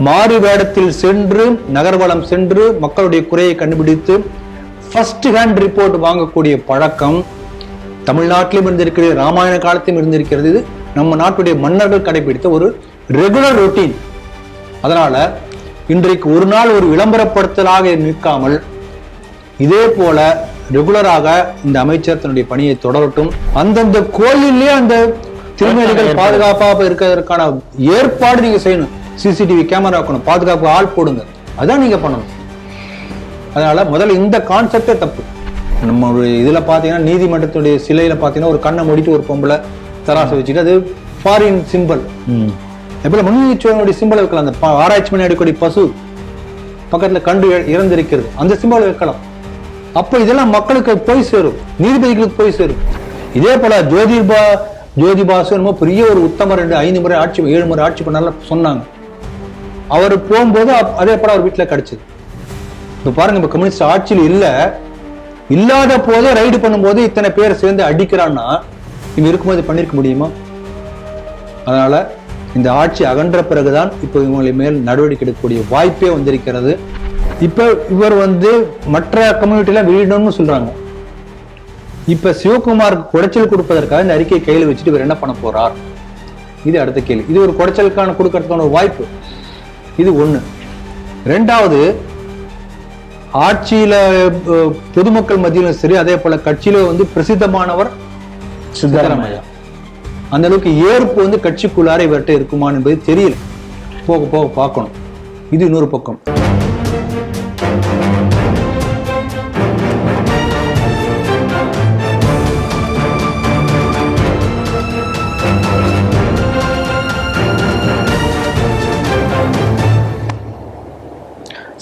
மாறு வேடத்தில் சென்று நகர்வலம் சென்று மக்களுடைய குறையை கண்டுபிடித்து ஃபர்ஸ்ட் ஹேண்ட் ரிப்போர்ட் வாங்கக்கூடிய பழக்கம் தமிழ்நாட்டிலும் இருந்திருக்கிறது, ராமாயண காலத்திலும் இருந்திருக்கிறது. இது நம்ம நாட்டுடைய மன்னர்கள் கடைபிடித்த ஒரு ரெகுலர் ரொட்டீன். அதனால இன்றைக்கு ஒரு நாள் ஒரு விளம்பரப்படுத்தலாக நிற்காமல் இதே போல ரெகுலராக இந்த அமைச்சர் தன்னுடைய பணியை தொடரட்டும். அந்தந்த கோயிலே அந்த திருமேனிகள் பாதுகாப்பாக இருக்கிறதற்கான ஏற்பாடு நீங்க செய்யணும். சிசிடிவி கேமரா வைக்கணும், பாதுகாப்பு ஆள் போடுங்க, அதான் நீங்க பண்ணணும். அதனால முதல்ல இந்த கான்செப்டே தப்பு. நம்ம ஒரு இதுல பாத்தீங்கன்னா நீதிமன்றத்துடைய சிலையில பாத்தீங்கன்னா ஒரு கண்ணை மூடிட்டு ஒரு பொம்பளை தராசை வச்சுட்டு அது ஃபாரின் சிம்பிள். எப்ப முன்னீச்சுவனுடைய சிம்பிளை வைக்கலாம். அந்த ஆராய்ச்சி பண்ணி அடிக்கடி பசு பக்கத்துல கண்டு இறந்திருக்கிறது, அந்த சிம்பிளை வைக்கலாம். அப்ப இதெல்லாம் மக்களுக்கு போய் சேரும், நீதிபதிகளுக்கு போய் சேரும். இதே போல ஜோதிபாசு என்னமோ பெரிய ஒரு உத்தமர் 5 முறை ஆட்சி 7 முறை ஆட்சி பண்ணால சொன்னாங்க. அவர் போகும்போது அதே போல அவர் வீட்டுல கிடைச்சது. இப்ப பாருங்க, இப்ப கம்யூனிஸ்ட் ஆட்சியில் இல்லாத போதே ரைடு பண்ணும்போது இத்தனை பேர் சேர்ந்து அடிக்கிறான்னா இவங்க இருக்கும்போது பண்ணிருக்க முடியுமா? அதனால இந்த ஆட்சி அகன்ற பிறகுதான் இப்ப இவங்களை மேல் நடவடிக்கை எடுக்கக்கூடிய வாய்ப்பே வந்திருக்கிறது. இப்ப இவர் மற்ற கம்யூனிட்டில வெளியிடணும்னு சொல்றாங்க. இப்ப சிவகுமாருக்கு குடைச்சல் கொடுப்பதற்காக இந்த அறிக்கையை கையில் வச்சுட்டு இவர் என்ன பண்ண போறார்? இது அடுத்த கேள்வி. இது ஒரு குடைச்சலுக்கான கொடுக்கறதுக்கான ஒரு வாய்ப்பு. இது ஒண்ணு. ரெண்டாவது, ஆட்சியில பொதுமக்கள் மத்தியிலும் சரி, அதே போல கட்சியில பிரசித்தமானவர் சித்தராமையா. அந்த அளவுக்கு ஏற்பு கட்சிக்குள்ளார இவர்கிட்ட இருக்குமான்னு என்பது தெரியல. போக போக பார்க்கணும். இது இன்னொரு பக்கம்.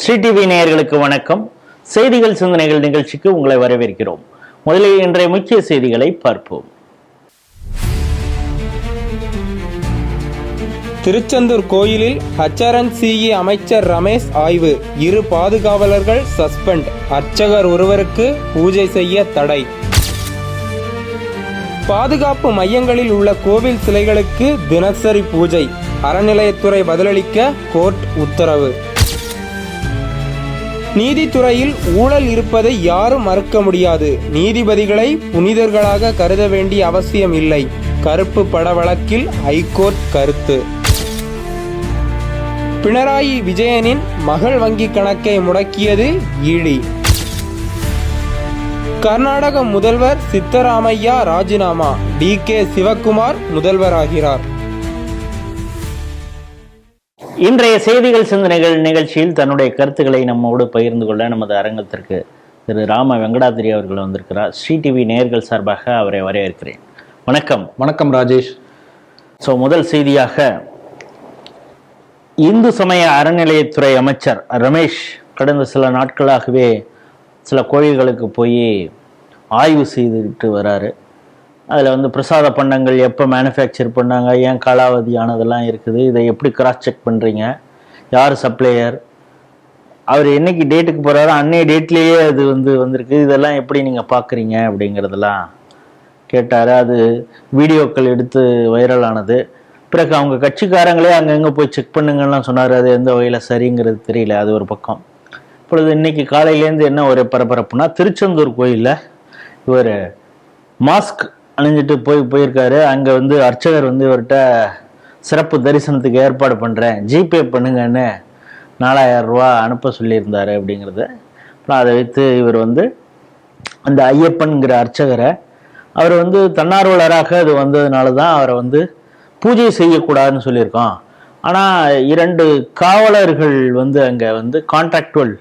ஸ்ரீ டிவி நேயர்களுக்கு வணக்கம். செய்திகள் சிந்தனைகள் நிகழ்ச்சிக்கு உங்களை வரவேற்கிறோம். முதலில் இன்றைய முக்கிய செய்திகளை பார்ப்போம். திருச்செந்தூர் கோயிலில் HRNCE அமைச்சர் ரமேஷ் ஆய்வு. 2 பாதுகாவலர்கள் சஸ்பெண்ட். அர்ச்சகர் ஒருவருக்கு பூஜை செய்ய தடை. பாதுகாப்பு மையங்களில் உள்ள கோவில் சிலைகளுக்கு தினசரி பூஜை. அறநிலையத்துறை பதிலளிக்க கோர்ட் உத்தரவு. நீதித்துறையில் ஊழல் இருப்பதை யாரும் மறுக்க முடியாது. நீதிபதிகளை புனிதர்களாக கருத வேண்டிய அவசியம் இல்லை. கருப்பு பட வழக்கில் ஹைகோர்ட் கருத்து. பினராயி விஜயனின் மகள் வங்கி கணக்கை முடக்கியது இடி. கர்நாடக முதல்வர் சித்தராமையா ராஜினாமா. DK சிவக்குமார் முதல்வராகிறார். இன்றைய செய்திகள் சிந்தனைகள் நிகழ்ச்சியில் தன்னுடைய கருத்துக்களை நம்மோடு பகிர்ந்து கொள்ள நமது அரங்கத்திற்கு திரு ராம வெங்கடாதிரி அவர்கள் வந்திருக்கிறார். ஸ்ரீ டிவி நேயர்கள் சார்பாக அவரை வரவேற்கிறேன். வணக்கம். வணக்கம் ராஜேஷ். முதல் செய்தியாக, இந்து சமய அறநிலையத்துறை அமைச்சர் ரமேஷ் கடந்த சில நாட்களாகவே சில கோயில்களுக்கு போய் ஆய்வு செய்துட்டு வராரு. அதில் பிரசாத பண்டங்கள் எப்போ மேனுஃபேக்சர் பண்ணாங்க, ஏன் காலாவதியானதெல்லாம் இருக்குது, இதை எப்படி கிராஸ் செக் பண்ணுறீங்க, யார் சப்ளையர், அவர் என்னைக்கு டேட்டுக்கு போகிறாரோ அன்னைய டேட்லேயே அது வந்திருக்கு, இதெல்லாம் எப்படி நீங்கள் பார்க்குறீங்க அப்படிங்கிறதெல்லாம் கேட்டார். அது வீடியோக்கள் எடுத்து வைரல் ஆனது. பிறகு அவங்க கட்சிக்காரங்களே அங்கங்கே போய் செக் பண்ணுங்கலாம் சொன்னார். அது எந்த வகையில் சரிங்கிறது தெரியல. அது ஒரு பக்கம். இப்பொழுது இன்னைக்கு காலையிலேருந்து என்ன ஒரு பரபரப்புனா, திருச்செந்தூர் கோயிலில் இவர் மாஸ்க் அணிஞ்சிட்டு போயிருக்காரு. அங்கே அர்ச்சகர் இவர்கிட்ட சிறப்பு தரிசனத்துக்கு ஏற்பாடு பண்ணுறேன், ஜிபே பண்ணுங்கன்னு 4000 ரூபா அனுப்ப சொல்லியிருந்தார் அப்படிங்கிறது. அப்புறம் அதை வைத்து இவர் அந்த ஐயப்பன்கிற அர்ச்சகரை அவர் தன்னார்வலராக அது வந்ததுனால தான் அவரை பூஜை செய்யக்கூடாதுன்னு சொல்லியிருக்கோம். ஆனால் 2 காவலர்கள் அங்கே கான்ட்ராக்டுவல்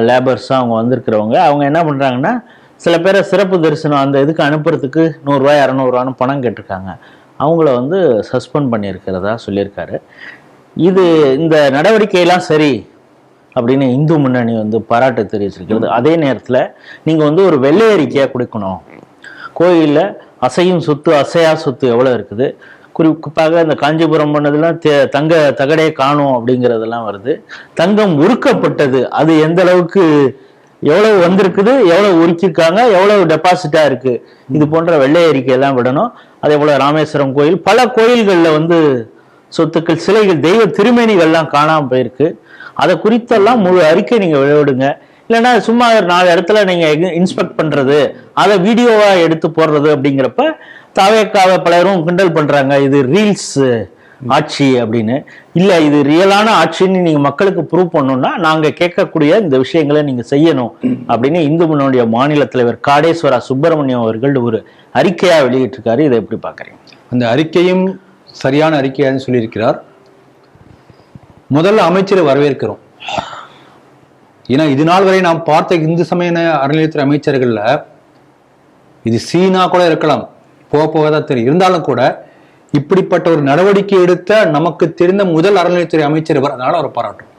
லேபர்ஸாக அவங்க வந்திருக்கிறவங்க. அவங்க என்ன பண்ணுறாங்கன்னா, சில பேரை சிறப்பு தரிசனம் அந்த இதுக்கு அனுப்புறதுக்கு 100 ரூபாய் 200 ரூபான்னு பணம் கேட்டிருக்காங்க. அவங்கள சஸ்பெண்ட் பண்ணியிருக்கிறதா சொல்லியிருக்காரு. இந்த நடவடிக்கையெல்லாம் சரி அப்படின்னு இந்து முன்னணி பாராட்டு தெரிவிச்சிருக்கிறது. அதே நேரத்தில் நீங்கள் ஒரு வெள்ளை அறிக்கையாக கொடுக்கணும். கோயிலில் அசையும் சொத்து அசையா சொத்து எவ்வளோ இருக்குது, குறிப்பாக இந்த காஞ்சிபுரம் பண்ணதெல்லாம் தங்க தகடே காணும் அப்படிங்கிறதெல்லாம் வருது. தங்கம் உருக்கப்பட்டது அது எந்த அளவுக்கு எவ்வளவு வந்திருக்குது, எவ்வளவு உருக்கிருக்காங்க, எவ்வளவு டெபாசிட்டா இருக்கு, இது போன்ற வெள்ளை அறிக்கையெல்லாம் விடணும். அதே போல ராமேஸ்வரம் கோயில், பல கோயில்கள்ல சொத்துக்கள், சிலைகள், தெய்வ திருமேனிகள்லாம் காணாம போயிருக்கு. அதை குறித்தெல்லாம் முழு அறிக்கை நீங்க வெளியிடுங்க. இல்லைன்னா சும்மா 4 இடத்துல நீங்க இன்ஸ்பெக்ட் பண்றது, அதை வீடியோவா எடுத்து போடுறது அப்படிங்கிறப்ப தாவேக்காவை பலரும் கிண்டல் பண்றாங்க, இது ரீல்ஸ் ஆட்சி அப்படின்னு. இல்ல, இது ரியலான ஆட்சின்னு நீங்க மக்களுக்கு ப்ரூவ் பண்ணணும்னா நாங்க கேட்கக்கூடிய இந்த விஷயங்களை நீங்க செய்யணும் அப்படின்னு இந்து முன்னோடிய மாநில தலைவர் காடேஸ்வரா சுப்பிரமணியம் அவர்கள் ஒரு அறிக்கையா வெளியிட்டிருக்காரு. இதை எப்படி பாக்குறீங்க? அந்த அறிக்கையும் சரியான அறிக்கையான்னு சொல்லியிருக்கிறார். முதல்ல அமைச்சரை வரவேற்கிறோம். ஏன்னா இது நாள் வரை நாம் பார்த்த இந்து சமய அறநிலையத்துறை அமைச்சர்கள்ல இது சீனா கூட இருக்கலாம், போக போகதான் தெரியும். இருந்தாலும் கூட இப்படிப்பட்ட ஒரு நடவடிக்கை எடுத்த நமக்கு தெரிந்த முதல் அறநிலையத்துறை அமைச்சர் இவர். அதனால அவரை பாராட்டும்.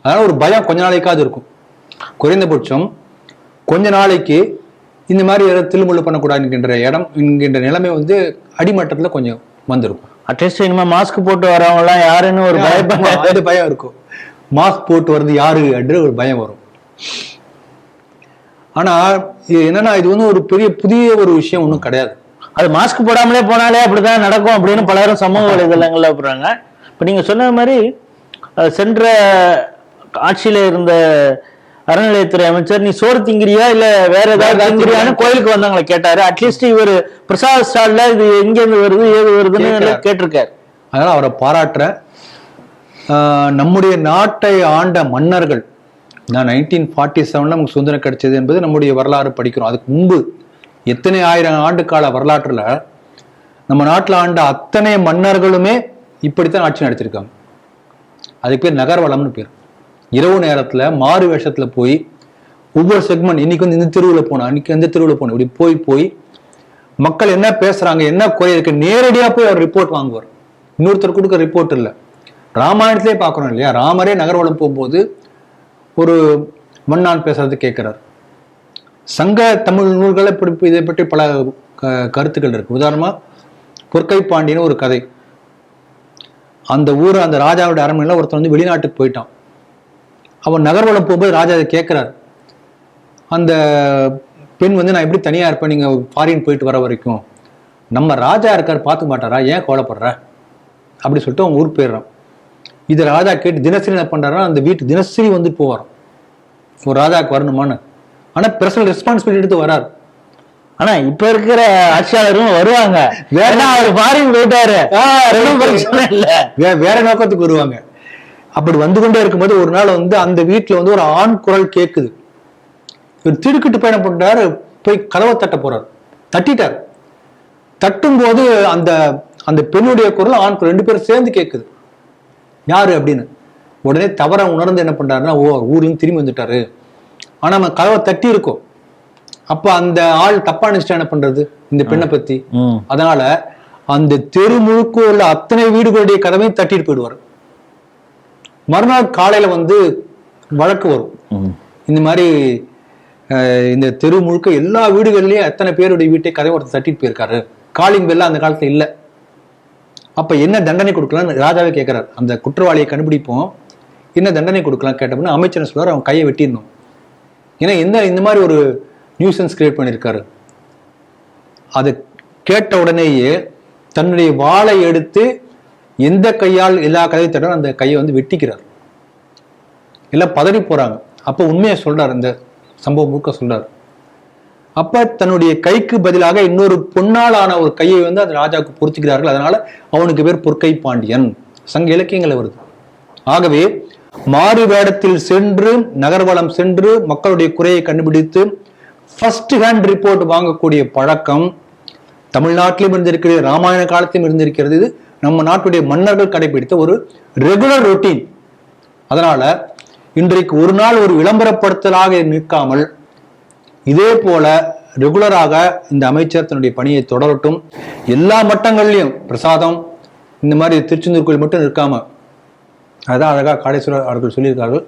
அதனால ஒரு பயம் கொஞ்ச நாளைக்காவது இருக்கும். குறைந்தபட்சம் கொஞ்ச நாளைக்கு இந்த மாதிரி திருமுள்ளு பண்ணக்கூடாது என்கின்ற நிலைமை அடிமட்டத்துல கொஞ்சம் வந்திருக்கும். அட்லீஸ்ட் இனிமே மாஸ்க் போட்டு வரவங்க எல்லாம் யாருன்னு ஒரு பயம் இருக்கும். மாஸ்க் போட்டு வர்றது யாரு என்று ஒரு பயம் வரும். ஆனா என்னன்னா இது ஒரு புதிய ஒரு விஷயம் ஒன்றும் கிடையாது. அது மாஸ்க் போடாமலே போனாலே அப்படிதான் நடக்கும் அப்படின்னு பலரும் சமூக வலைதளங்கள்ல போடுறாங்க. இப்ப நீங்க சொன்ன மாதிரி சென்ற ஆட்சியில இருந்த அறநிலையத்துறை அமைச்சர், நீ சோறு திங்கிறியா இல்ல வேற ஏதாவது திங்கிறியான்னு கோயிலுக்கு வந்தவங்களை கேட்டாரு. அட்லீஸ்ட் இவர் பிரசாத் ஸ்டால்ல இது எங்க இருந்து வருது, ஏது வருதுன்னு கேட்டிருக்காரு. அதனால அவரை பாராட்டுற. நம்முடைய நாட்டை ஆண்ட மன்னர்கள், நான் 1947 நமக்கு சுதந்திரம் கிடைச்சது என்பது நம்முடைய வரலாறு படிக்கிறோம். அதுக்கு முன்பு எத்தனை ஆயிரம் ஆண்டு கால வரலாற்றுல நம்ம நாட்டில் ஆண்ட அத்தனை மன்னர்களுமே இப்படித்தான் ஆட்சி நடத்திருக்காங்க. அதுக்கு பேர் நகர்வலம்னு பேர். இரவு நேரத்துல மாறு வேஷத்துல போய் ஒவ்வொரு செக்மெண்ட், இன்னைக்கு இந்த தெருவில் போனோம், அன்னைக்கு அந்த தெருவில் போனோம், இப்படி போய் மக்கள் என்ன பேசுறாங்க, என்ன குறை இருக்கு, நேரடியா போய் அவர் ரிப்போர்ட் வாங்குவார். இன்னொருத்தர் கொடுக்க ரிப்போர்ட் இல்லை. ராமாயணத்திலே பார்க்குறோம் இல்லையா, ராமரே நகர்வலம் போகும்போது ஒரு மன்னான் பேசுறது கேட்கிறார். சங்க தமிழ் நூல்களை இதை பற்றி பல கருத்துக்கள் இருக்கு. உதாரணமா பொற்கை பாண்டியன்னு ஒரு கதை. அந்த ஊர், அந்த ராஜாவுடைய அரண்மனையில் ஒருத்தர் வெளிநாட்டுக்கு போயிட்டான். அவன் நகர்வலம் போகும்போது ராஜா அதை கேட்கிறார். அந்த பெண் நான் எப்படி தனியா இருப்பேன், நீங்க ஃபாரின் போயிட்டு வர வரைக்கும், நம்ம ராஜா இருக்கார் பார்த்துக்க மாட்டாரா, ஏன் கவலைப்படுற அப்படி சொல்லிட்டு அவங்க ஊருக்கு போயிடுறான். இதை ராஜா கேட்டு தினசரி என்ன பண்றாருன்னா அந்த வீட்டு தினசரி போவாராம். ஒரு ராஜாவுக்கு வரணுமான்னு. ஆனா பர்சனல் ரெஸ்பான்சிபிலிட்டி எடுத்து வராரு. ஆனா இப்ப இருக்கிற ஆட்சியாளரும் வருவாங்க, அவர் ஃபாரின் போயிட்டாரு, வேற நோக்கத்துக்கு வருவாங்க. அப்படி வந்து கொண்டே இருக்கும்போது ஒரு நாள் அந்த வீட்டுல ஒரு ஆண் குரல் கேட்குது. இவர் திடுக்கிட்டு பயணம் பண்றாரு, போய் கதவை தட்ட போறாரு. தட்டிட்டார். தட்டும் போது அந்த அந்த பெண்ணுடைய குரல் ஆண் குரல், 2 பேரும் சேர்ந்து கேட்குது. யாரு அப்படின்னு. உடனே தவற உணர்ந்து என்ன பண்றாருன்னா, ஊர்ல திரும்பி வந்துட்டாரு. ஆனா நம்ம கதவை தட்டி இருக்கோம். அப்ப அந்த ஆள் தப்பா நினைச்சிட்டா என்ன பண்றது இந்த பெண்ணை பத்தி. அதனால அந்த தெரு முழுக்க உள்ள அத்தனை வீடுகளுடைய கதவையும் தட்டிட்டு போயிடுவார். மறுநாள் காலையில வழக்கு வரும். இந்த மாதிரி இந்த தெரு முழுக்க எல்லா வீடுகள்லயும் எத்தனை பேருடைய வீட்டை கதவை ஒருத்தர் தட்டிட்டு போயிருக்காரு. காலிங் பெல்ல அந்த காலத்துல இல்ல. அப்ப என்ன தண்டனை கொடுக்கலாம்னு ராஜாவே கேட்கிறார். அந்த குற்றவாளியை கண்டுபிடிப்போம், என்ன தண்டனை கொடுக்கலாம் கேட்டப்போ அமைச்சர் சொல்றாரு, அவன் கையை வெட்டிடணும். ஏன்னா இந்த மாதிரி ஒரு நியூசன்ஸ் கிரியேட் பண்ணியிருக்காரு. அதை கேட்ட உடனேயே தன்னுடைய வாளை எடுத்து எந்த கையால் எல்லா கதையை தட்டாலும் அந்த கையை வெட்டிக்கிறார். எல்லாம் பதறி போறாங்க. அப்ப உண்மையை சொல்றாரு, இந்த சம்பவம் முழுக்க சொல்றாரு. அப்ப தன்னுடைய கைக்கு பதிலாக இன்னொரு பொன்னாலான ஆன ஒரு கையை அந்த ராஜாவுக்கு பொருத்திக்கிறார்கள். அதனால அவனுக்கு பேர் பொற்கை பாண்டியன். சங்க இலக்கியங்கள் வருது. ஆகவே மாறு வேடத்தில் சென்று நகர்வலம் சென்று மக்களுடைய குறையை கண்டுபிடித்து ஃபர்ஸ்ட் ஹேண்ட் ரிப்போர்ட் வாங்கக்கூடிய பழக்கம் தமிழ்நாட்டிலும் இருந்திருக்கிறது, ராமாயண காலத்திலும் இருந்திருக்கிறது. இது நம்ம நாட்டுடைய மன்னர்கள் கடைபிடித்த ஒரு ரெகுலர் ரொட்டீன். அதனால இன்றைக்கு ஒரு நாள் ஒரு விளம்பரப்படுத்தலாக நிற்காமல் இதே போல ரெகுலராக இந்த அமைச்சர் தன்னுடைய பணியை தொடரட்டும். எல்லா மட்டங்கள்லையும் பிரசாதம் இந்த மாதிரி திருச்செந்தூர் கோயில் மட்டும் இருக்காம, அதான் அழகா காடேஸ்வரர் அவர்கள் சொல்லியிருக்கார்கள்.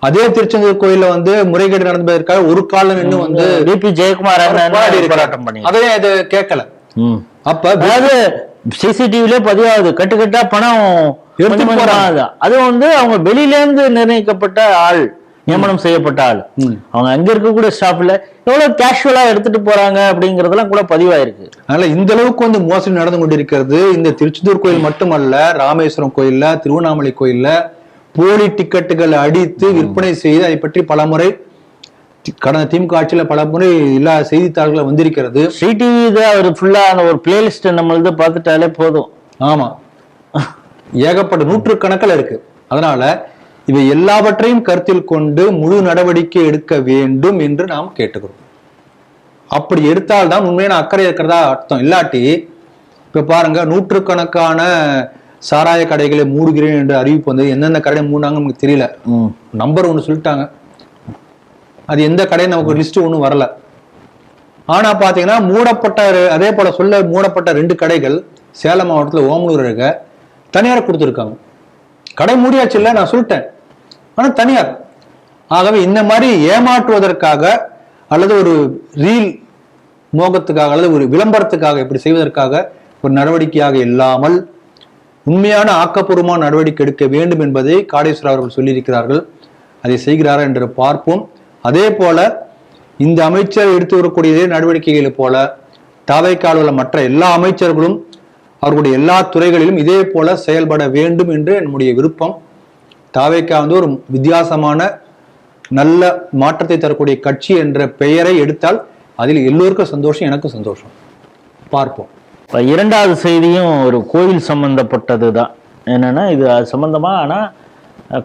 அதே திருச்செந்தூர் கோயில்ல முறைகேடு நடந்ததற்காக ஒரு காலம் இன்னும் டிபி ஜெயக்குமார் அதையும் இது கேட்கல. அப்ப அதாவது சிசிடிவிலே பதிவாகுது, கட்டுக்கட்டா பணம் எடுத்து போறாங்க. அது அவங்க வெளியில இருந்து நிர்ணயிக்கப்பட்ட ஆள் நியமனம் செய்யப்பட்ட ஆள். அவங்க அங்க இருக்கக்கூடிய ஸ்டாஃப்ல எவ்வளவு கேஷுவலா எடுத்துட்டு போறாங்க அப்படிங்கறதெல்லாம் கூட பதிவாயிருக்கு. அதனால இந்த அளவுக்கு வந்து மோசடி நடந்து கொண்டிருக்கிறது. இந்த திருச்செந்தூர் கோயில் மட்டுமல்ல, ராமேஸ்வரம் கோயில்ல, திருவண்ணாமலை கோயில்ல போலி டிக்கெட்டுகள் அடித்து விற்பனை செய்து அதை பற்றி பலமுறை கடந்த திமுக ஆட்சியில பலமுறை எல்லா செய்தித்தாள்களை வந்திருக்கிறது. சிடிவி அவர் ஃபுல்லா அந்த ஒரு பிளேலிஸ்ட் நம்மளது பார்த்துட்டாலே போதும். ஆமா, ஏகப்பட்ட நூற்றுக்கணக்கில் இருக்கு. அதனால இவை எல்லாவற்றையும் கருத்தில் கொண்டு முழு நடவடிக்கை எடுக்க வேண்டும் என்று நாம் கேட்டுக்கிறோம். அப்படி எடுத்தால்தான் உண்மையான அக்கறை இருக்கிறதா அர்த்தம். இல்லாட்டி இப்ப பாருங்க, நூற்றுக்கணக்கான சாராய கடைகளை மூடுகிறேன் என்று அறிவிப்பு வந்தது. எந்தெந்த கடை மூடாங்க நமக்கு தெரியல. நம்பர் ஒன்று சொல்லிட்டாங்க, அது எந்த கடை நமக்கு லிஸ்ட் ஒன்றும் வரல. ஆனா பாத்தீங்கன்னா மூடப்பட்ட, அதே போல மூடப்பட்ட 2 கடைகள் சேலம் மாவட்டத்தில் ஓமலூர் இருக்க தனியார் கொடுத்துருக்காங்க. கடை மூடியாச்சு இல்லை, நான் சொல்லிட்டேன், ஆனா தனியார். ஆகவே இந்த மாதிரி ஏமாற்றுவதற்காக அல்லது ஒரு ரீல் மோகத்துக்காக அல்லது ஒரு விளம்பரத்துக்காக இப்படி செய்வதற்காக ஒரு நடவடிக்கையாக இல்லாமல் உண்மையான ஆக்கப்பூர்வமான நடவடிக்கை எடுக்க வேண்டும் என்பதை காடேஸ்வரர் அவர்கள் சொல்லியிருக்கிறார்கள். அதை செய்கிறாரா என்று பார்ப்போம். அதே போல இந்த அமைச்சர் எடுத்து வரக்கூடிய நடவடிக்கைகளை போல தாவைக்கால் உள்ள மற்ற எல்லா அமைச்சர்களும் அவர்களுடைய எல்லா துறைகளிலும் இதே போல செயல்பட வேண்டும் என்று நம்முடைய விருப்பம். தாவைக்கா வந்து ஒரு வித்தியாசமான நல்ல மாற்றத்தை தரக்கூடிய கட்சி என்ற பெயரை எடுத்தால் அதில் எல்லோருக்கும் சந்தோஷம், எனக்கும் சந்தோஷம். பார்ப்போம். இரண்டாவது செய்தியும் ஒரு கோயில் சம்பந்தப்பட்டது தான். என்னன்னா இது அது சம்பந்தமா, ஆனால்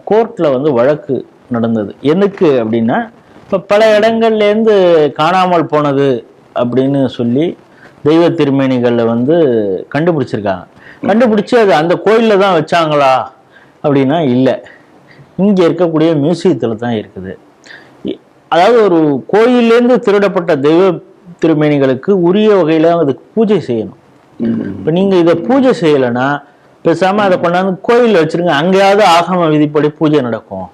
கோர்ட்ல வந்து வழக்கு நடந்தது. எதுக்கு அப்படின்னா, இப்போ பல இடங்கள்லேருந்து காணாமல் போனது அப்படின்னு சொல்லி தெய்வ திருமேனிகளில் வந்து கண்டுபிடிச்சிருக்காங்க. கண்டுபிடிச்சி அது அந்த கோயிலில் தான் வச்சாங்களா அப்படின்னா இல்லை, இங்கே இருக்கக்கூடிய மியூசியத்தில் தான் இருக்குது. அதாவது ஒரு கோயிலேருந்து திருடப்பட்ட தெய்வ திருமேனிகளுக்கு உரிய வகையில் அதுக்கு பூஜை செய்யணும். இப்போ நீங்கள் இதை பூஜை செய்யலைன்னா பேசாமல் அதை கொண்டாந்து கோயிலில் வச்சுருங்க, அங்கேயாவது ஆகம விதிப்படி பூஜை நடக்கும்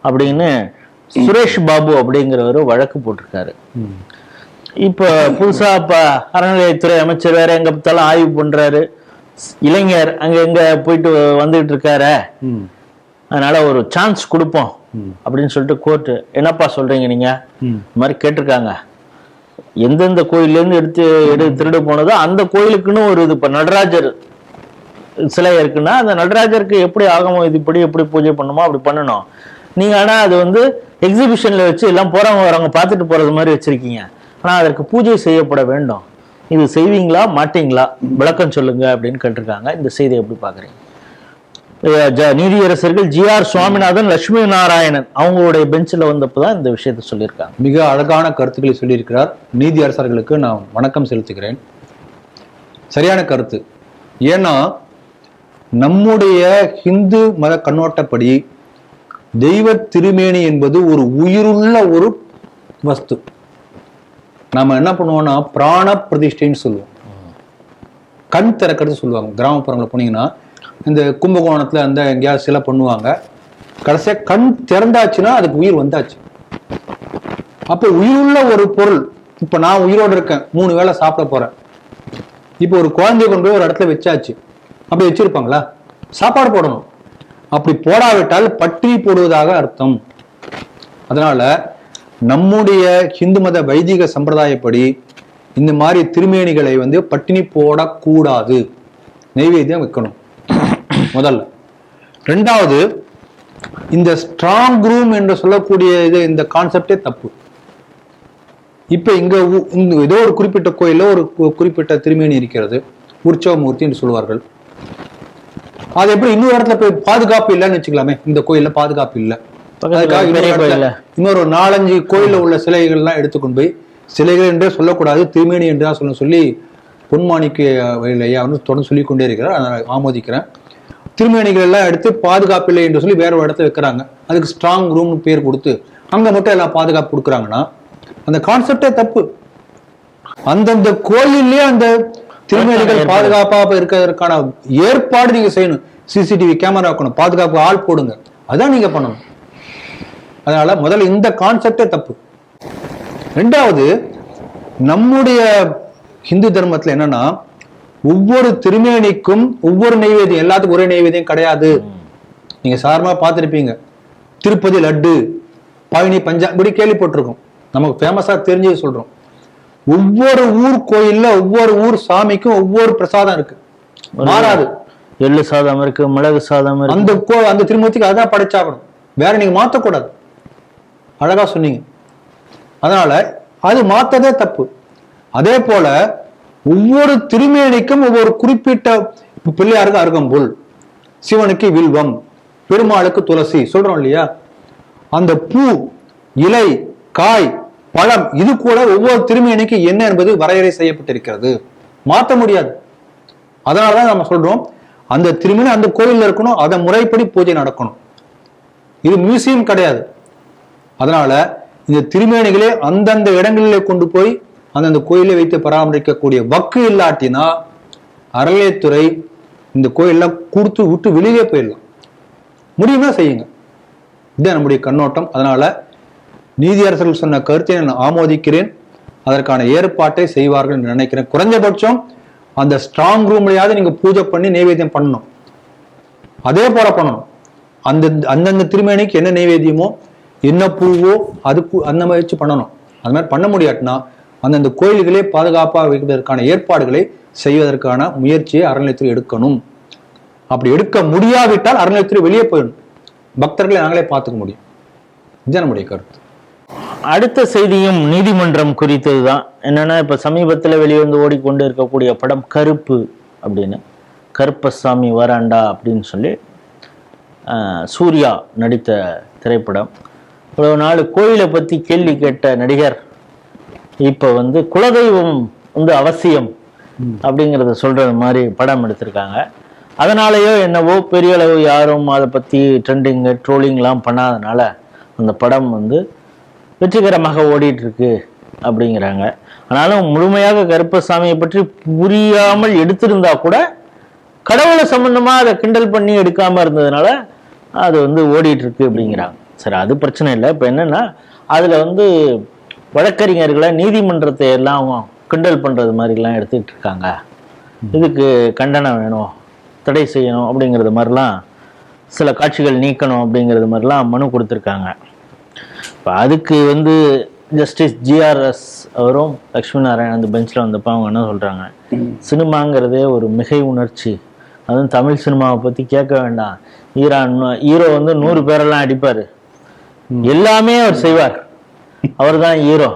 அப்படின்னு சுரேஷ் பாபு அப்படிங்கிறவர் வழக்கு போட்டிருக்காரு. இப்போ புதுசா இப்போ அறநிலையத்துறை அமைச்சர் வேற எங்க பார்த்தாலும் ஆய்வு பண்றாரு, இளைஞர் அங்க எங்க போயிட்டு வந்துட்டு இருக்காரு, அதனால ஒரு சான்ஸ் கொடுப்போம் அப்படின்னு சொல்லிட்டு கோர்ட்டு என்னப்பா சொல்றீங்க நீங்க, இந்த மாதிரி கேட்டிருக்காங்க. எந்தெந்த கோயிலேருந்து எடுத்து திருடு போனதோ அந்த கோயிலுக்குன்னு ஒரு இது, இப்போ நடராஜர் சிலை இருக்குன்னா அந்த நடராஜருக்கு எப்படி ஆகம விதிப்படி எப்படி பூஜை பண்ணுமோ அப்படி பண்ணணும். நீங்க ஆனா அது வந்து எக்ஸிபிஷன்ல வச்சு எல்லாம் போறவங்க வரவங்க பார்த்துட்டு போறது மாதிரி வச்சிருக்கீங்க. ஆனால் அதற்கு பூஜை செய்யப்பட வேண்டும். இது செய்வீங்களா மாட்டீங்களா, விளக்கம் சொல்லுங்க அப்படின்னு கேட்டிருக்காங்க. இந்த செய்தியை எப்படி பாக்குறீங்க? நீதியரசர்கள் ஜி.ஆர். சுவாமிநாதன், லட்சுமி நாராயணன் அவங்களுடைய பெஞ்சில் வந்தப்பதான் இந்த விஷயத்த சொல்லியிருக்காங்க. மிக அழகான கருத்துக்களை சொல்லியிருக்கிறார். நீதி அரசர்களுக்கு நான் வணக்கம் செலுத்துகிறேன். சரியான கருத்து. ஏன்னா நம்முடைய இந்து மத கண்ணோட்டப்படி தெய்வ திருமேனி என்பது ஒரு உயிருள்ள ஒரு வஸ்து. நாம என்ன பண்ணுவோம்னா பிராண பிரதிஷ்டைன்னு சொல்லுவோம், கண் திறக்கிறது சொல்லுவாங்க. கிராமப்புறங்களில் போனீங்கன்னா இந்த கும்பகோணத்துல அந்த எங்கேயாவது சிலை பண்ணுவாங்க, கடைசியா கண் திறந்தாச்சுன்னா அதுக்கு உயிர் வந்தாச்சு. அப்போ உயிருள்ள ஒரு பொருள். இப்ப நான் உயிரோடு இருக்கேன், 3 வேளை சாப்பிட போறேன். இப்போ ஒரு குழந்தைய கொண்டு போய் ஒரு இடத்துல வச்சாச்சு, அப்படி வச்சிருப்பாங்களா? சாப்பாடு போடணும். அப்படி போடாவிட்டால் பட்டினி போடுவதாக அர்த்தம். அதனால நம்முடைய இந்து மத வைதிக சம்பிரதாயப்படி இந்த மாதிரி திருமேனிகளை வந்து பட்டினி போடக்கூடாது, நெய்வேத்தியம் வைக்கணும் முதல்ல. 2வது, இந்த ஸ்ட்ராங் ரூம் என்று சொல்லக்கூடிய இது, இந்த கான்செப்டே தப்பு. இப்ப இங்க ஏதோ ஒரு குறிப்பிட்ட கோயில ஒரு குறிப்பிட்ட திருமேனி இருக்கிறது, உற்சவ மூர்த்தி என்று சொல்லுவார்கள். அது எப்படி இன்னொரு இடத்துல போய் பாதுகாப்பு இல்லைன்னு வச்சுக்கலாமே, இந்த கோயில்ல பாதுகாப்பு இல்லை, இன்னொரு 4-5 கோயில்ல உள்ள சிலைகள் எல்லாம் எடுத்துக்கொண்டு போய், சிலைகள் என்றே சொல்லக்கூடாது திருமேனி என்று தான் சொல்லி பொன்மாணிக்கு ஐயா வந்து தொடர்ந்து சொல்லிக் கொண்டே இருக்கிறார். நான் ஆமோதிக்கிறேன். திருமேனிகள் எல்லாம் எடுத்து பாதுகாப்பு இல்லை என்று சொல்லி வேற ஒரு இடத்துல வைக்கிறாங்க, அதுக்கு ஸ்ட்ராங் ரூம்னு பேர் கொடுத்து அங்க மட்டும் எல்லாம் பாதுகாப்பு கொடுக்குறாங்கன்னா அந்த கான்செப்டே தப்பு. அந்தந்த கோயிலே அந்த திருமேனிகள் பாதுகாப்பாக இருக்கிறதுக்கான ஏற்பாடு நீங்க செய்யணும். சிசிடிவி கேமரா வைக்கணும், பாதுகாப்பு ஆள் போடுங்க, அதான் நீங்க பண்ணணும். அதனால முதல்ல இந்த கான்செப்டே தப்பு. 2வது, நம்முடைய ஹிந்து தர்மத்துல என்னன்னா ஒவ்வொரு திருமேனிக்கும் ஒவ்வொரு நெய்வேத்தியம், எல்லாத்துக்கும் ஒரே நெய்வேத்தியம் கிடையாது. நீங்க சாதாரணமா பார்த்துருப்பீங்க, திருப்பதி லட்டு, பழனி, பஞ்சா இப்படி கேள்விப்பட்டிருக்கோம். நமக்கு ஃபேமஸா தெரிஞ்சது சொல்றோம். ஒவ்வொரு ஊர் கோயில்ல ஒவ்வொரு ஊர் சாமிக்கும் ஒவ்வொரு பிரசாதம் இருக்கு, மாறாது. எள்ளு சாதம் இருக்கு, மிளகு சாதம் இருக்கு. அந்த திருமூர்த்திக்கு அதான் படைச்சாகணும், வேற நீங்க மாத்தக்கூடாது. அழகா சொன்னீங்க. அதனால அது மாத்ததே தப்பு. அதே போல ஒவ்வொரு திருமேனிக்கும் ஒவ்வொரு குறிப்பிட்ட, பிள்ளையாருக்கு அருகம்புல், சிவனுக்கு வில்வம், பெருமாளுக்கு துளசி சொல்றோம் இல்லையா? அந்த பூ, இலை, காய், பழம், இது கூட ஒவ்வொரு திருமேனிக்கு என்ன என்பது வரையறை செய்யப்பட்டிருக்கிறது, மாற்ற முடியாது. அதனாலதான் நம்ம சொல்றோம், அந்த திருமேனி அந்த கோயில்ல இருக்கணும், அதை முறைப்படி பூஜை நடக்கணும். இது மியூசியம் கிடையாது. அதனால இந்த திருமேனிகளே அந்தந்த இடங்களிலே கொண்டு போய் அந்தந்த கோயிலை வைத்து பராமரிக்கக்கூடிய வக்கு இல்லாட்டினா அறநிலையத்துறை இந்த கோயிலெல்லாம் கொடுத்து விட்டு வெளியே போயிடலாம். முடியுமா செய்யுங்க. இதுதான் நம்முடைய கண்ணோட்டம். அதனால நீதியரசர்கள் சொன்ன கருத்தை நான் ஆமோதிக்கிறேன். அதற்கான ஏற்பாட்டை செய்வார்கள் என்று நினைக்கிறேன். குறைஞ்சபட்சம் அந்த ஸ்ட்ராங் ரூம்லயாவது நீங்க பூஜை பண்ணி நைவேத்தியம் பண்ணணும். அதே போல பண்ணணும். அந்தந்த திருமேனிக்கு என்ன நைவேத்தியமோ, என்ன பூவோ, அதுக்கு அந்த மாதிரி வச்சு பண்ணணும். அது மாதிரி பண்ண முடியாட்டினா அந்தந்த கோயில்களே பாதுகாப்பாக வைப்பதற்கான ஏற்பாடுகளை செய்வதற்கான முயற்சியை அறநிலையத்துறை எடுக்கணும். அப்படி எடுக்க முடியாவிட்டால் அறநிலையத்துறை வெளியே போயிடணும். பக்தர்களை நாங்களே பார்த்துக்க முடியும். இதுதான் நம்முடைய கருத்து. அடுத்த செய்தியும் நீதிமன்றம் குறித்ததுதான். என்னன்னா, இப்ப சமீபத்தில் வெளிவந்து ஓடிக்கொண்டு இருக்கக்கூடிய படம் கருப்பு அப்படின்னு, கருப்பசாமி வராண்டா அப்படின்னு சொல்லி சூர்யா நடித்த திரைப்படம். இவ்வளவு நாள் கோயிலை பத்தி கேள்வி கேட்ட நடிகர் இப்ப குலதெய்வம் அவசியம் அப்படிங்கிறத சொல்றது மாதிரி படம் எடுத்திருக்காங்க. அதனாலயோ என்னவோ பெரிய அளவு யாரும் அதை பத்தி ட்ரெண்டிங் ட்ரோலிங்லாம் பண்ணாதனால அந்த படம் வெற்றிகரமாக ஓடிட்டு இருக்கு அப்படிங்கிறாங்க. ஆனாலும் முழுமையாக கருப்பசாமியை பற்றி புரியாமல் எடுத்திருந்தா கூட கடவுளை சம்பந்தமா அதை கிண்டல் பண்ணி எடுக்காம இருந்ததுனால அது ஓடிட்டு இருக்கு அப்படிங்கிறாங்க. சரி, அது பிரச்சனை இல்லை. இப்போ என்னன்னா, அதுல வழக்கறிஞர்களை நீதிமன்றத்தை எல்லாம் கிண்டல் பண்றது மாதிரிலாம் எடுத்துக்கிட்டு இருக்காங்க. இதுக்கு கண்டனம் வேணும், தடை செய்யணும் அப்படிங்கிறது மாதிரிலாம், சில காட்சிகள் நீக்கணும் அப்படிங்கிறது மாதிரிலாம் மனு கொடுத்துருக்காங்க. இப்போ அதுக்கு ஜஸ்டிஸ் ஜிஆர்எஸ் அவரும் லக்ஷ்மி நாராயணன் அந்த பெஞ்சில் வந்தப்போ அவங்க என்ன சொல்கிறாங்க, சினிமாங்கிறதே ஒரு மிகை உணர்ச்சி, அதுவும் தமிழ் சினிமாவை பற்றி கேட்க வேண்டாம். ஹீரோ 100 பேரெல்லாம் அடிப்பார், எல்லாமே அவர் செய்வார், அவர் தான் ஹீரோ.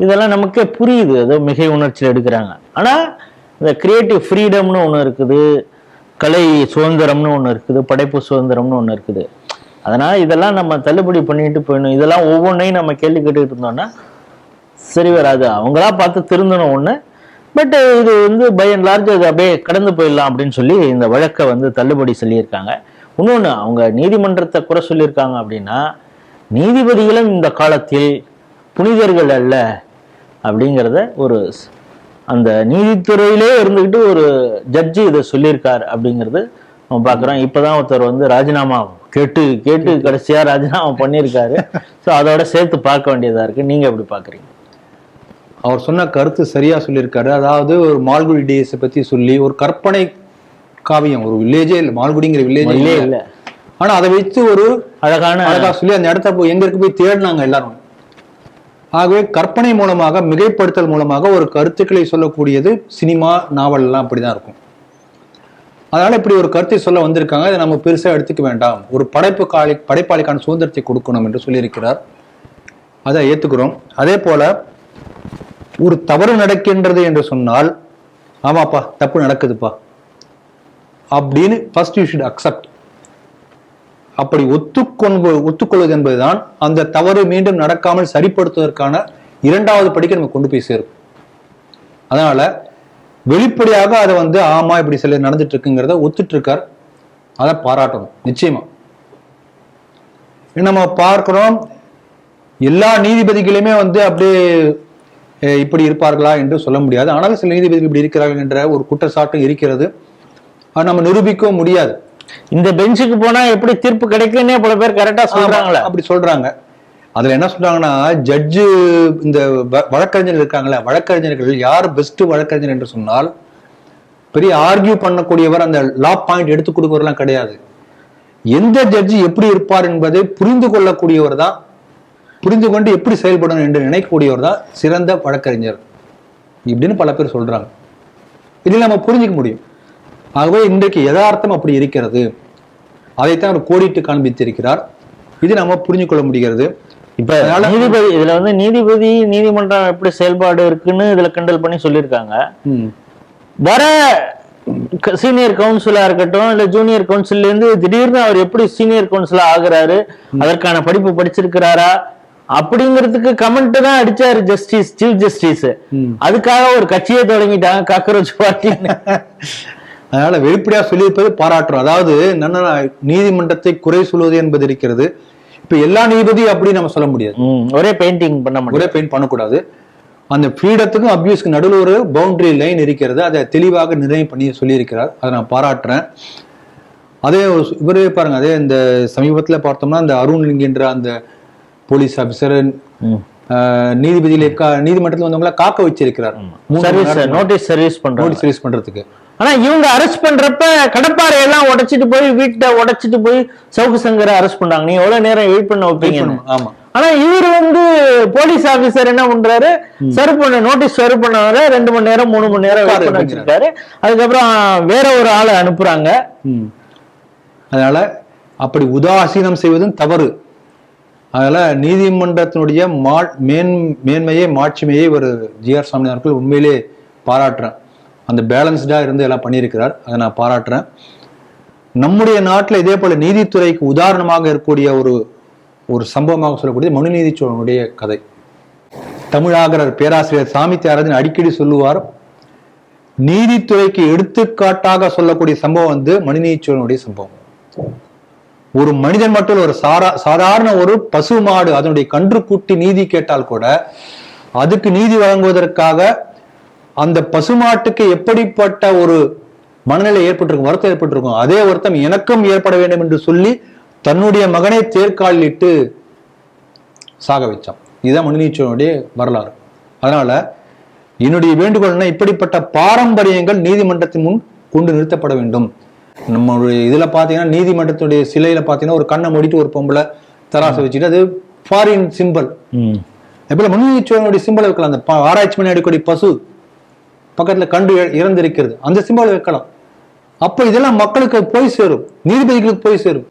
இதெல்லாம் நமக்கே புரியுது, ஏதோ மிகை உணர்ச்சியில் எடுக்கிறாங்க. ஆனால் இந்த கிரியேட்டிவ் ஃப்ரீடம்னு ஒன்று இருக்குது, கலை சுதந்திரம்னு ஒன்று இருக்குது, படைப்பு சுதந்திரம்னு ஒன்று இருக்குது. அதனால் இதெல்லாம் நம்ம தள்ளுபடி பண்ணிட்டு போயிடணும். இதெல்லாம் ஒவ்வொன்றையும் நம்ம கேள்வி கேட்டுக்கிட்டு இருந்தோம்னா சரி வராது. அவங்களா பார்த்து திருந்தணும் ஒன்று. பட் இது பை அண்ட் லார்ஜ் அது அப்படியே கடந்து போயிடலாம் அப்படின்னு சொல்லி இந்த வழக்கை தள்ளுபடி சொல்லியிருக்காங்க. இன்னொன்று, அவங்க நீதிமன்றத்தை குறை சொல்லியிருக்காங்க அப்படின்னா, நீதிபதிகளும் இந்த காலத்தில் புனிதர்கள் அல்ல அப்படிங்கிறத அந்த நீதித்துறையிலே இருந்துக்கிட்டு ஒரு ஜட்ஜி இதை சொல்லியிருக்கார் அப்படிங்கிறது நம்ம பார்க்குறோம். இப்போதான் ஒருத்தர் ராஜினாமா கேட்டு கடைசியாக ராஜினாமா பண்ணியிருக்காரு. ஸோ அதோட சேர்த்து பார்க்க வேண்டியதாக இருக்கு. நீங்க எப்படி பார்க்குறீங்க? அவர் சொன்ன கருத்து சரியா சொல்லியிருக்காரு. அதாவது ஒரு மால்குடி டேஸை பத்தி சொல்லி ஒரு கற்பனை காவியம், ஒரு வில்லேஜே இல்லை, மால்குடிங்கிற வில்லேஜே இல்லை, ஆனா அதை வச்சு ஒரு அழகா சொல்லி அந்த இடத்த போய் எங்க இருக்கு போய் தேடினாங்க எல்லாரும். ஆகவே கற்பனை மூலமாக, மிகைப்படுத்தல் மூலமாக ஒரு கருத்துக்களை சொல்லக்கூடியது சினிமா, நாவல் எல்லாம் அப்படிதான் இருக்கும். அதனால இப்படி ஒரு கருத்தை சொல்ல வந்திருக்காங்க. இதை நம்ம பெருசா எடுத்துக்க வேண்டாம், ஒரு படைப்பாளிக்கான சுதந்திரத்தை கொடுக்கணும் என்று சொல்லியிருக்கிறார். அதை ஏத்துக்கிறோம். அதே போல ஒரு தவறு நடக்கின்றது என்று சொன்னால், ஆமாப்பா தப்பு நடக்குதுப்பா அப்படின்னு ஃபர்ஸ்ட் யூ ஷுட் அக்செப்ட். அப்படி ஒத்துக்கொள்வது என்பதுதான் அந்த தவறு மீண்டும் நடக்காமல் சரிப்படுத்துவதற்கான 2வது படிக்க நம்ம கொண்டு போய் சேரும். அதனால வெளிப்படையாக அதை ஆமா இப்படி சில நடந்துட்டு இருக்குங்கிறத ஒத்துட்டு இருக்கார். அதை பாராட்டணும் நிச்சயமா. நம்ம பார்க்கிறோம், எல்லா நீதிபதிகளுமே அப்படியே இப்படி இருப்பார்களா என்று சொல்ல முடியாது. ஆனாலும் சில நீதிபதிகள் இப்படி இருக்கிறார்கள் என்ற ஒரு குற்றச்சாட்டும் இருக்கிறது. அது நம்ம நிரூபிக்கவும் முடியாது. இந்த பெஞ்சுக்கு போனா எப்படி தீர்ப்பு கிடைக்குன்னே பல பேர் கரெக்டா சொல்றாங்களா, அப்படி சொல்றாங்க. அதுல என்ன சொல்றாங்கன்னா, ஜட்ஜு இந்த வழக்கறிஞர் இருக்காங்களே, வழக்கறிஞர்கள் யார் பெஸ்ட் வழக்கறிஞர் என்று சொன்னால், பெரிய ஆர்கியூ பண்ணக்கூடியவர், அந்த லா பாயிண்ட் எடுத்து கொடுக்கறதுலாம் கிடையாது. எந்த ஜட்ஜி எப்படி இருப்பார் என்பதை புரிந்து கொள்ளக்கூடியவர் தான் புரிந்து கொண்டு எப்படி செயல்படணும் என்று நினைக்கக்கூடியவர் தான் சிறந்த வழக்கறிஞர் இப்படின்னு பல பேர் சொல்றாங்க. இதில் நம்ம புரிஞ்சுக்க முடியும். ஆகவே இன்றைக்கு யதார்த்தம் அப்படி இருக்கிறது, அதைத்தான் அவர் கோடிட்டு காண்பித்திருக்கிறார். இது நம்ம புரிஞ்சு கொள்ள முடிகிறது. இப்ப நீதிபதி இதுல வந்து நீதிபதி நீதிமன்றம் எப்படி செயல்பாடு இருக்குன்னு இதுல கிண்டல் பண்ணி சொல்லியிருக்காங்க. வர சீனியர் கவுன்சிலா இருக்கட்டும் இல்ல ஜூனியர் கவுன்சில்ல இருந்து திடீர்னு அவர் எப்படி சீனியர் கவுன்சிலா ஆகுறாரு, அதற்கான படிப்பு படிச்சிருக்கிறாரா அப்படிங்கிறதுக்கு கமெண்ட் தான் அடிச்சாரு ஜஸ்டிஸ், சீஃப் ஜஸ்டிஸ். அதுக்காக ஒரு கட்சியை தொடங்கிட்டாங்க காக்ரோச் பார்ட்டி. அதனால வெளிப்படையா சொல்லியிருப்பது பாராட்டுறோம். அதாவது நீதிமன்றத்தை குறை சொல்வது என்பது இருக்கிறது. இப்ப எல்லா நீதிபதி அப்படி நம்ம சொல்ல முடியாது. ஒரே பெயிண்டிங் பண்ண முடியாது, ஒரே பெயிண்ட் பண்ணக்கூடாது. அந்த ஃப்ரீடத்துக்கும் அபியூஸ்க்கு நடுவில் ஒரு பவுண்டரி லைன் இருக்கிறது. அதை தெளிவாக நிர்ணயம் பண்ணி சொல்லியிருக்கிறார். அதை நான் பாராட்டுறேன். அதே இவரே பாருங்க, அதே இந்த சமீபத்துல பார்த்தோம்னா அந்த அருண் என்கின்ற அந்த போலீஸ் ஆபீசர் நீதிமன்றத்தில் வந்தவங்கள காக்க வச்சிருக்கிறார் நோட்டீஸ் சர்வீஸ் பண்றதுக்கு. ஆனா இவங்க அரெஸ்ட் பண்றப்ப கடப்பாறை எல்லாம் உடைச்சிட்டு போய் வீட்டை உடைச்சிட்டு போய் சவுக்கு சங்கரை அரெஸ்ட் பண்றாங்க. நீ எவ்வளவு நேரம் வெயிட் பண்ண வைப்பீங்க? ஆமா. ஆனா இவர் வந்து போலீஸ் ஆபீசர் என்ன பண்றாரு, சர்வ் பண்ண நோட்டீஸ் சர்வ் பண்ண 2 மணி நேரம் 3 மணி நேரம் வெயிட் பண்ண வச்சிருக்காரு. அதுக்கப்புறம் வேற ஒரு ஆளை அனுப்புறாங்க. அதனால அப்படி உதாசீனம் செய்வதும் தவறு. அதனால நீதிமன்றத்தினுடைய மேன்மையை மாட்சிமையை ஒரு ஜி.ஆர். சாமிநாதன் அவர்கள் உண்மையிலே பாராட்டுறேன். அந்த பேலன்ஸ்டா இருந்து எல்லாம் பண்ணியிருக்கிறார். அதை நான் பாராட்டுறேன். நம்முடைய நாட்டில் இதே போல நீதித்துறைக்கு உதாரணமாக இருக்கக்கூடிய ஒரு சம்பவமாக சொல்லக்கூடிய மனுநீதி சோழனுடைய கதை. தமிழாகரர் பேராசிரியர் சாமி தியாகராஜன் அடிக்கடி சொல்லுவார், நீதித்துறைக்கு எடுத்துக்காட்டாக சொல்லக்கூடிய சம்பவம் வந்து மனுநீதி சோழனுடைய சம்பவம். ஒரு மனிதன் மட்டும் ஒரு சாதாரண ஒரு பசு மாடு அதனுடைய கன்று கூட்டி நீதி கேட்டால் கூட அதுக்கு நீதி வழங்குவதற்காக அந்த பசுமாட்டுக்கு எப்படிப்பட்ட ஒரு மனநிலை ஏற்பட்டிருக்கும், வருத்தம் ஏற்பட்டிருக்கும். அதே வருத்தம் எனக்கும் ஏற்பட வேண்டும் என்று சொல்லி தன்னுடைய மகனை தேர்காலில் இட்டு சாக வச்சான். இதுதான் மனுநீதிச்சோழனுடைய வரலாறு. அதனால என்னுடைய வேண்டுகோள்னா இப்படிப்பட்ட பாரம்பரியங்கள் நீதிமன்றத்தின் முன் கொண்டு நிறுத்தப்பட வேண்டும். நம்மளுடைய இதுல பாத்தீங்கன்னா நீதிமன்றத்துடைய சிலையில பாத்தீங்கன்னா ஒரு கண்ணை மூடிட்டு ஒரு பொம்பளை தராசை வச்சுட்டு அது ஃபாரின் சிம்பிள். எப்ப மனுநீதிச்சோழனுடைய சிம்பிளை வைக்கலாம். அந்த ஆராய்ச்சி பண்ணி அடிக்கடி பசு பக்கத்துல கண்டு இறந்திருக்கிறது, அந்த சிம்பிளை வைக்கலாம். அப்ப இதெல்லாம் மக்களுக்கு போய் சேரும், நீதிபதிகளுக்கு போய் சேரும்.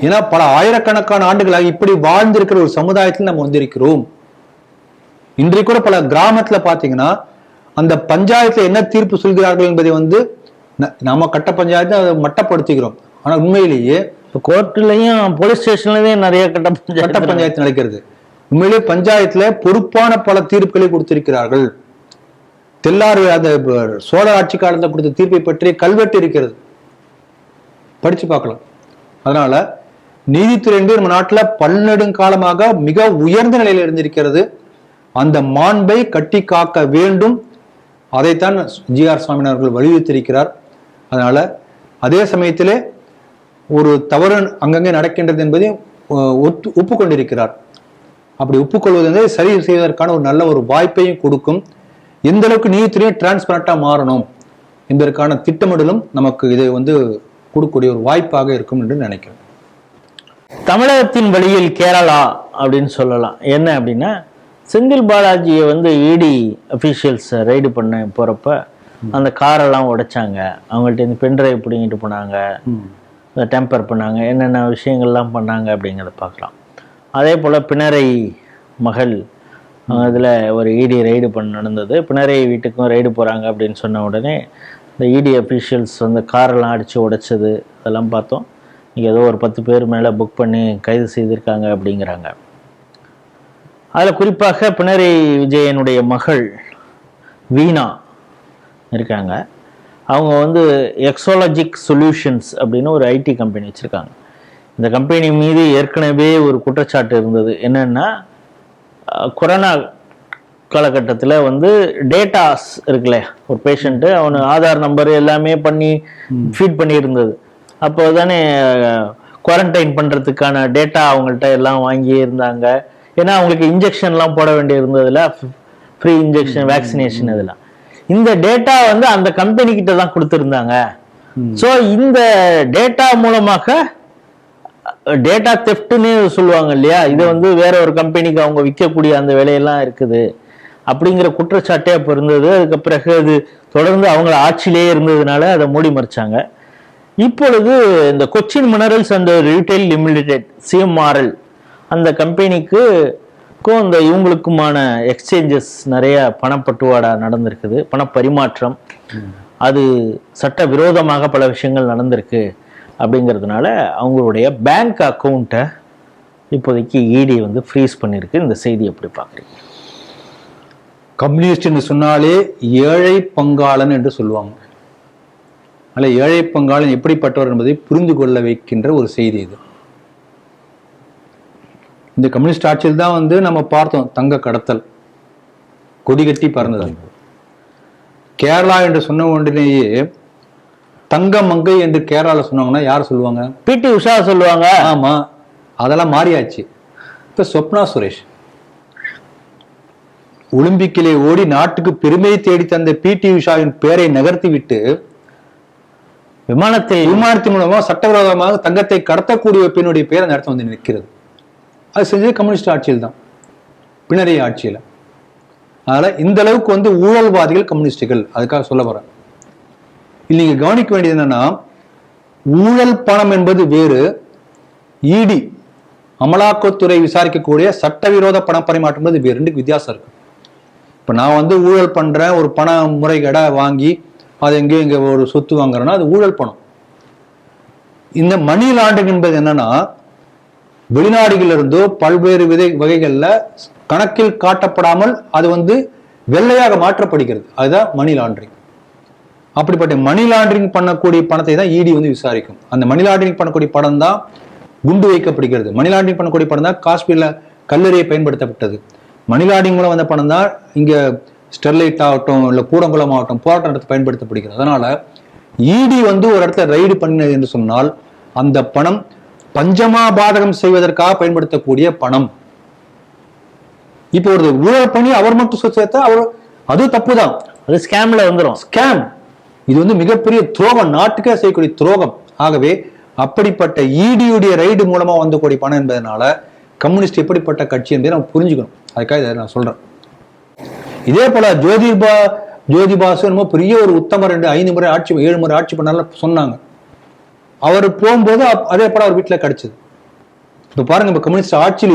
ஏன்னா பல ஆயிரக்கணக்கான ஆண்டுகளாக இப்படி வாழ்ந்திருக்கிற ஒரு சமுதாயத்தில் நம்ம வந்திருக்கிறோம். இன்றைக்கு கூட பல கிராமத்துல பாத்தீங்கன்னா அந்த பஞ்சாயத்துல என்ன தீர்ப்பு சொல்கிறார்கள் என்பதை வந்து நாம கட்ட பஞ்சாயத்தை அதை மட்டப்படுத்திக்கிறோம். ஆனா உண்மையிலேயே கோர்ட்லயும் போலீஸ் ஸ்டேஷன்லயும் நிறைய கட்ட பஞ்சாயத்து நடக்கிறது. உண்மையிலேயே பஞ்சாயத்துல பொறுப்பான பல தீர்ப்புகளை கொடுத்திருக்கிறார்கள். தெல்லாறு அந்த சோழ ஆட்சி காலத்தில் கொடுத்த தீர்ப்பை பற்றி கல்வெட்டு இருக்கிறது, படிச்சு பார்க்கலாம். அதனால நீதித்துறை என்பது நம்ம நாட்டுல பல்நெடுங்காலமாக மிக உயர்ந்த நிலையில் இருந்திருக்கிறது. அந்த மாண்பை கட்டி காக்க வேண்டும். அதைத்தான் ஜி.ஆர். சாமிநாதன் அவர்கள் வலியுறுத்தியிருக்கிறார். அதனால அதே சமயத்திலே ஒரு தவறு அங்கங்கே நடக்கின்றது என்பதை ஒப்புக்கொண்டிருக்கிறார். அப்படி ஒப்புக்கொள்வது வந்து சரி செய்வதற்கான ஒரு நல்ல ஒரு வாய்ப்பையும் கொடுக்கும். எந்த அளவுக்கு நீதித்துறையை டிரான்ஸ்பரண்டா மாறணும் என்பதற்கான திட்டமிடலும் நமக்கு இதை வந்து கொடுக்கக்கூடிய ஒரு வாய்ப்பாக இருக்கும் என்று நினைக்கிறேன். தமிழகத்தின் வழியில் கேரளா அப்படின்னு சொல்லலாம். என்ன அப்படின்னா, செந்தில் பாலாஜியை வந்து இடி அஃபீஷியல்ஸ் ரைடு பண்ண போறப்ப அந்த காரெல்லாம் உடைச்சாங்க, அவங்கள்ட்ட இந்த பென்ட்ரைவ் பிடிங்கிட்டு போனாங்க, டெம்பர் பண்ணாங்க, என்னென்ன விஷயங்கள்லாம் பண்ணாங்க அப்படிங்கிறத பார்க்கலாம். அதே போல் பினரை மகள் இதில் ஒரு இடி ரைடு நடந்தது. பினரை வீட்டுக்கும் ரைடு போகிறாங்க அப்படின்னு சொன்ன உடனே இந்த இடி அஃபீஷியல்ஸ் வந்து காரெல்லாம் அடித்து உடைச்சது அதெல்லாம் பார்த்தோம். இங்கே ஏதோ ஒரு 10 பேர் மேலே புக் பண்ணி கைது செய்திருக்காங்க அப்படிங்கிறாங்க. அதில் குறிப்பாக பினரை விஜயனுடைய மகள் வீணா இருக்காங்க. அவங்க வந்து எக்ஸாலஜிக் சொல்யூஷன்ஸ் அப்படின்னு ஒரு ஐடி கம்பெனி வச்சுருக்காங்க. இந்த கம்பெனி மீது ஏற்கனவே ஒரு குற்றச்சாட்டு இருந்தது. என்னென்னா, கொரோனா காலகட்டத்தில் வந்து டேட்டாஸ் இருக்குல்ல, ஒரு பேஷண்ட்டு அவனு ஆதார் நம்பர் எல்லாமே பண்ணி ஃபீட் பண்ணியிருந்தது. அப்போ தானே குவாரண்டைன் பண்ணுறதுக்கான டேட்டா அவங்கள்ட்ட எல்லாம் வாங்கி இருந்தாங்க. ஏன்னா அவங்களுக்கு இன்ஜெக்ஷன்லாம் போட வேண்டிய இருந்ததில்ல, ஃப்ரீ இன்ஜெக்ஷன் வேக்சினேஷன் இதெல்லாம். இந்த டேட்டா வந்து அந்த கம்பெனி கிட்ட தான் கொடுத்துருந்தாங்க. ஸோ இந்த டேட்டா மூலமாக டேட்டா தெஃப்ட்னு சொல்லுவாங்க இல்லையா, இதை வந்து வேற ஒரு கம்பெனிக்கு அவங்க விற்கக்கூடிய அந்த வேலையெல்லாம் இருக்குது அப்படிங்கிற குற்றச்சாட்டே அப்போ இருந்தது. அதுக்கு பிறகு அது தொடர்ந்து அவங்கள ஆட்சியிலேயே இருந்ததுனால அதை மூடி மறைச்சாங்க. இப்பொழுது இந்த Cochin minerals and retail limited CMRL அந்த கம்பெனிக்கும் இந்த இவங்களுக்குமான எக்ஸ்சேஞ்சஸ் நிறைய பணப்பட்டுவாடா நடந்திருக்குது, பணப்பரிமாற்றம். அது சட்ட விரோதமாக பல விஷயங்கள் நடந்திருக்கு. அப்படிங்கிறதுனால அவங்களுடைய பேங்க் அக்கௌண்ட்டை இப்போதைக்கு இடி வந்து ஃப்ரீஸ் பண்ணியிருக்கு. இந்த செய்தி எப்படி பார்க்குறீங்க? கம்யூனிஸ்ட் என்று சொன்னாலே ஏழை பங்காளன் என்று சொல்லுவாங்க. அதில் ஏழை பங்காளன் எப்படிப்பட்டவர் என்பதை புரிந்து கொள்ள வைக்கின்ற ஒரு செய்தி இது. இந்த கம்யூனிஸ்ட் ஆட்சியில் தான் வந்து நம்ம பார்த்தோம் தங்க கடத்தல் கொடி கட்டி பறந்தது. கேரளா என்று சொன்ன உடனேயே தங்க மங்கை என்று கேரளாவில் சொன்னாங்கன்னா யார் சொல்லுவாங்க? PT உஷா சொல்லுவாங்க. ஆமா, அதெல்லாம் மாறியாச்சு. இப்ப சொப்னா சுரேஷ் ஒலிம்பிக்கிலே ஓடி நாட்டுக்கு பெருமை தேடி தந்த PT உஷாவின் பெயரை நகர்த்தி விட்டு விமானத்தின் மூலமாக சட்டவிரோதமாக தங்கத்தை கடத்தக்கூடிய பெண்ணுடைய பெயர் அந்த இடத்துல வந்து நிற்கிறது. அது செஞ்சது கம்யூனிஸ்ட் ஆட்சியில் தான், பினரயி ஆட்சியில். அதனால இந்த அளவுக்கு வந்து ஊழல்வாதிகள் கம்யூனிஸ்டுகள். அதுக்காக சொல்ல வரேன். நீங்க கவனிக்க வேண்டியது என்னன்னா, ஊழல் பணம் என்பது வேறு, இடி அமலாக்கத்துறை விசாரிக்கக்கூடிய சட்டவிரோத பண பரிமாற்றம் என்பது வேறு. ரெண்டுக்கு வித்தியாசம் இருக்கு. இப்ப நான் வந்து ஊழல் பண்றேன், ஒரு பண முறைகேடை வாங்கி அது எங்கேயோ இங்க ஒரு சொத்து வாங்குறேன்னா அது ஊழல் பணம். இந்த மணி லாண்டரிங் என்பது என்னன்னா, வெளிநாடுகளிலிருந்தோ பல்வேறு வகைகள்ல கணக்கில் காட்டப்படாமல் அது வந்து வெள்ளையாக மாற்றப்படுகிறது. அதுதான் மணி லாண்டரிங். அப்படிப்பட்ட மணி லாண்டரிங் பண்ணக்கூடிய பணத்தை தான் இடி வந்து விசாரிக்கும். அந்த மணி லாண்டரிங் பண்ணக்கூடிய பணம் தான் குண்டு வைக்கப்படுகிறது. மணி லாண்டரிங் பண்ணக்கூடிய பணம் தான் காஷ்மீர்ல கல்லறையை பயன்படுத்தப்பட்டது. மணி லாண்டரிங் மூலம் வந்த பணம் தான் இங்க ஸ்டெர்லைட் ஆகட்டும் இல்ல கூடங்குளம் ஆகட்டும் போராட்ட நடத்த பயன்படுத்தப்படுகிறது. அதனால இடி வந்து ஒரு இடத்துல ரைடு பண்ணினது என்று சொன்னால் அந்த பணம் பஞ்சமா பாதகம் செய்வதற்காக பயன்படுத்தக்கூடிய பணம். இப்போ ஒரு ஊழல் பண்ணி அவர் மட்டும் சேர்த்தா அவர் அது தப்புதான், அது ஸ்கேம்ல வந்துடும். ஸ்கேம். இது வந்து மிகப்பெரிய துரோகம், நாட்டுக்கே செய்யக்கூடிய துரோகம். ஆகவே அப்படிப்பட்ட இடியுடைய ரைடு மூலமா வந்தக்கூடிய பணம் என்பதனால கம்யூனிஸ்ட் எப்படிப்பட்ட கட்சி என்பதை நம்ம புரிஞ்சுக்கணும். அதுக்காக இதை நான் சொல்றேன். இதே போல ஜோதிபாசு என்னமோ பெரிய ஒரு உத்தமர் 5 முறை ஆட்சி 7 முறை ஆட்சி பண்ணால சொன்னாங்க. அவர் போகும்போது அதே போல அவர் வீட்டுல கிடைச்சது. இப்ப பாருங்க, இப்ப கம்யூனிஸ்ட் ஆட்சியில்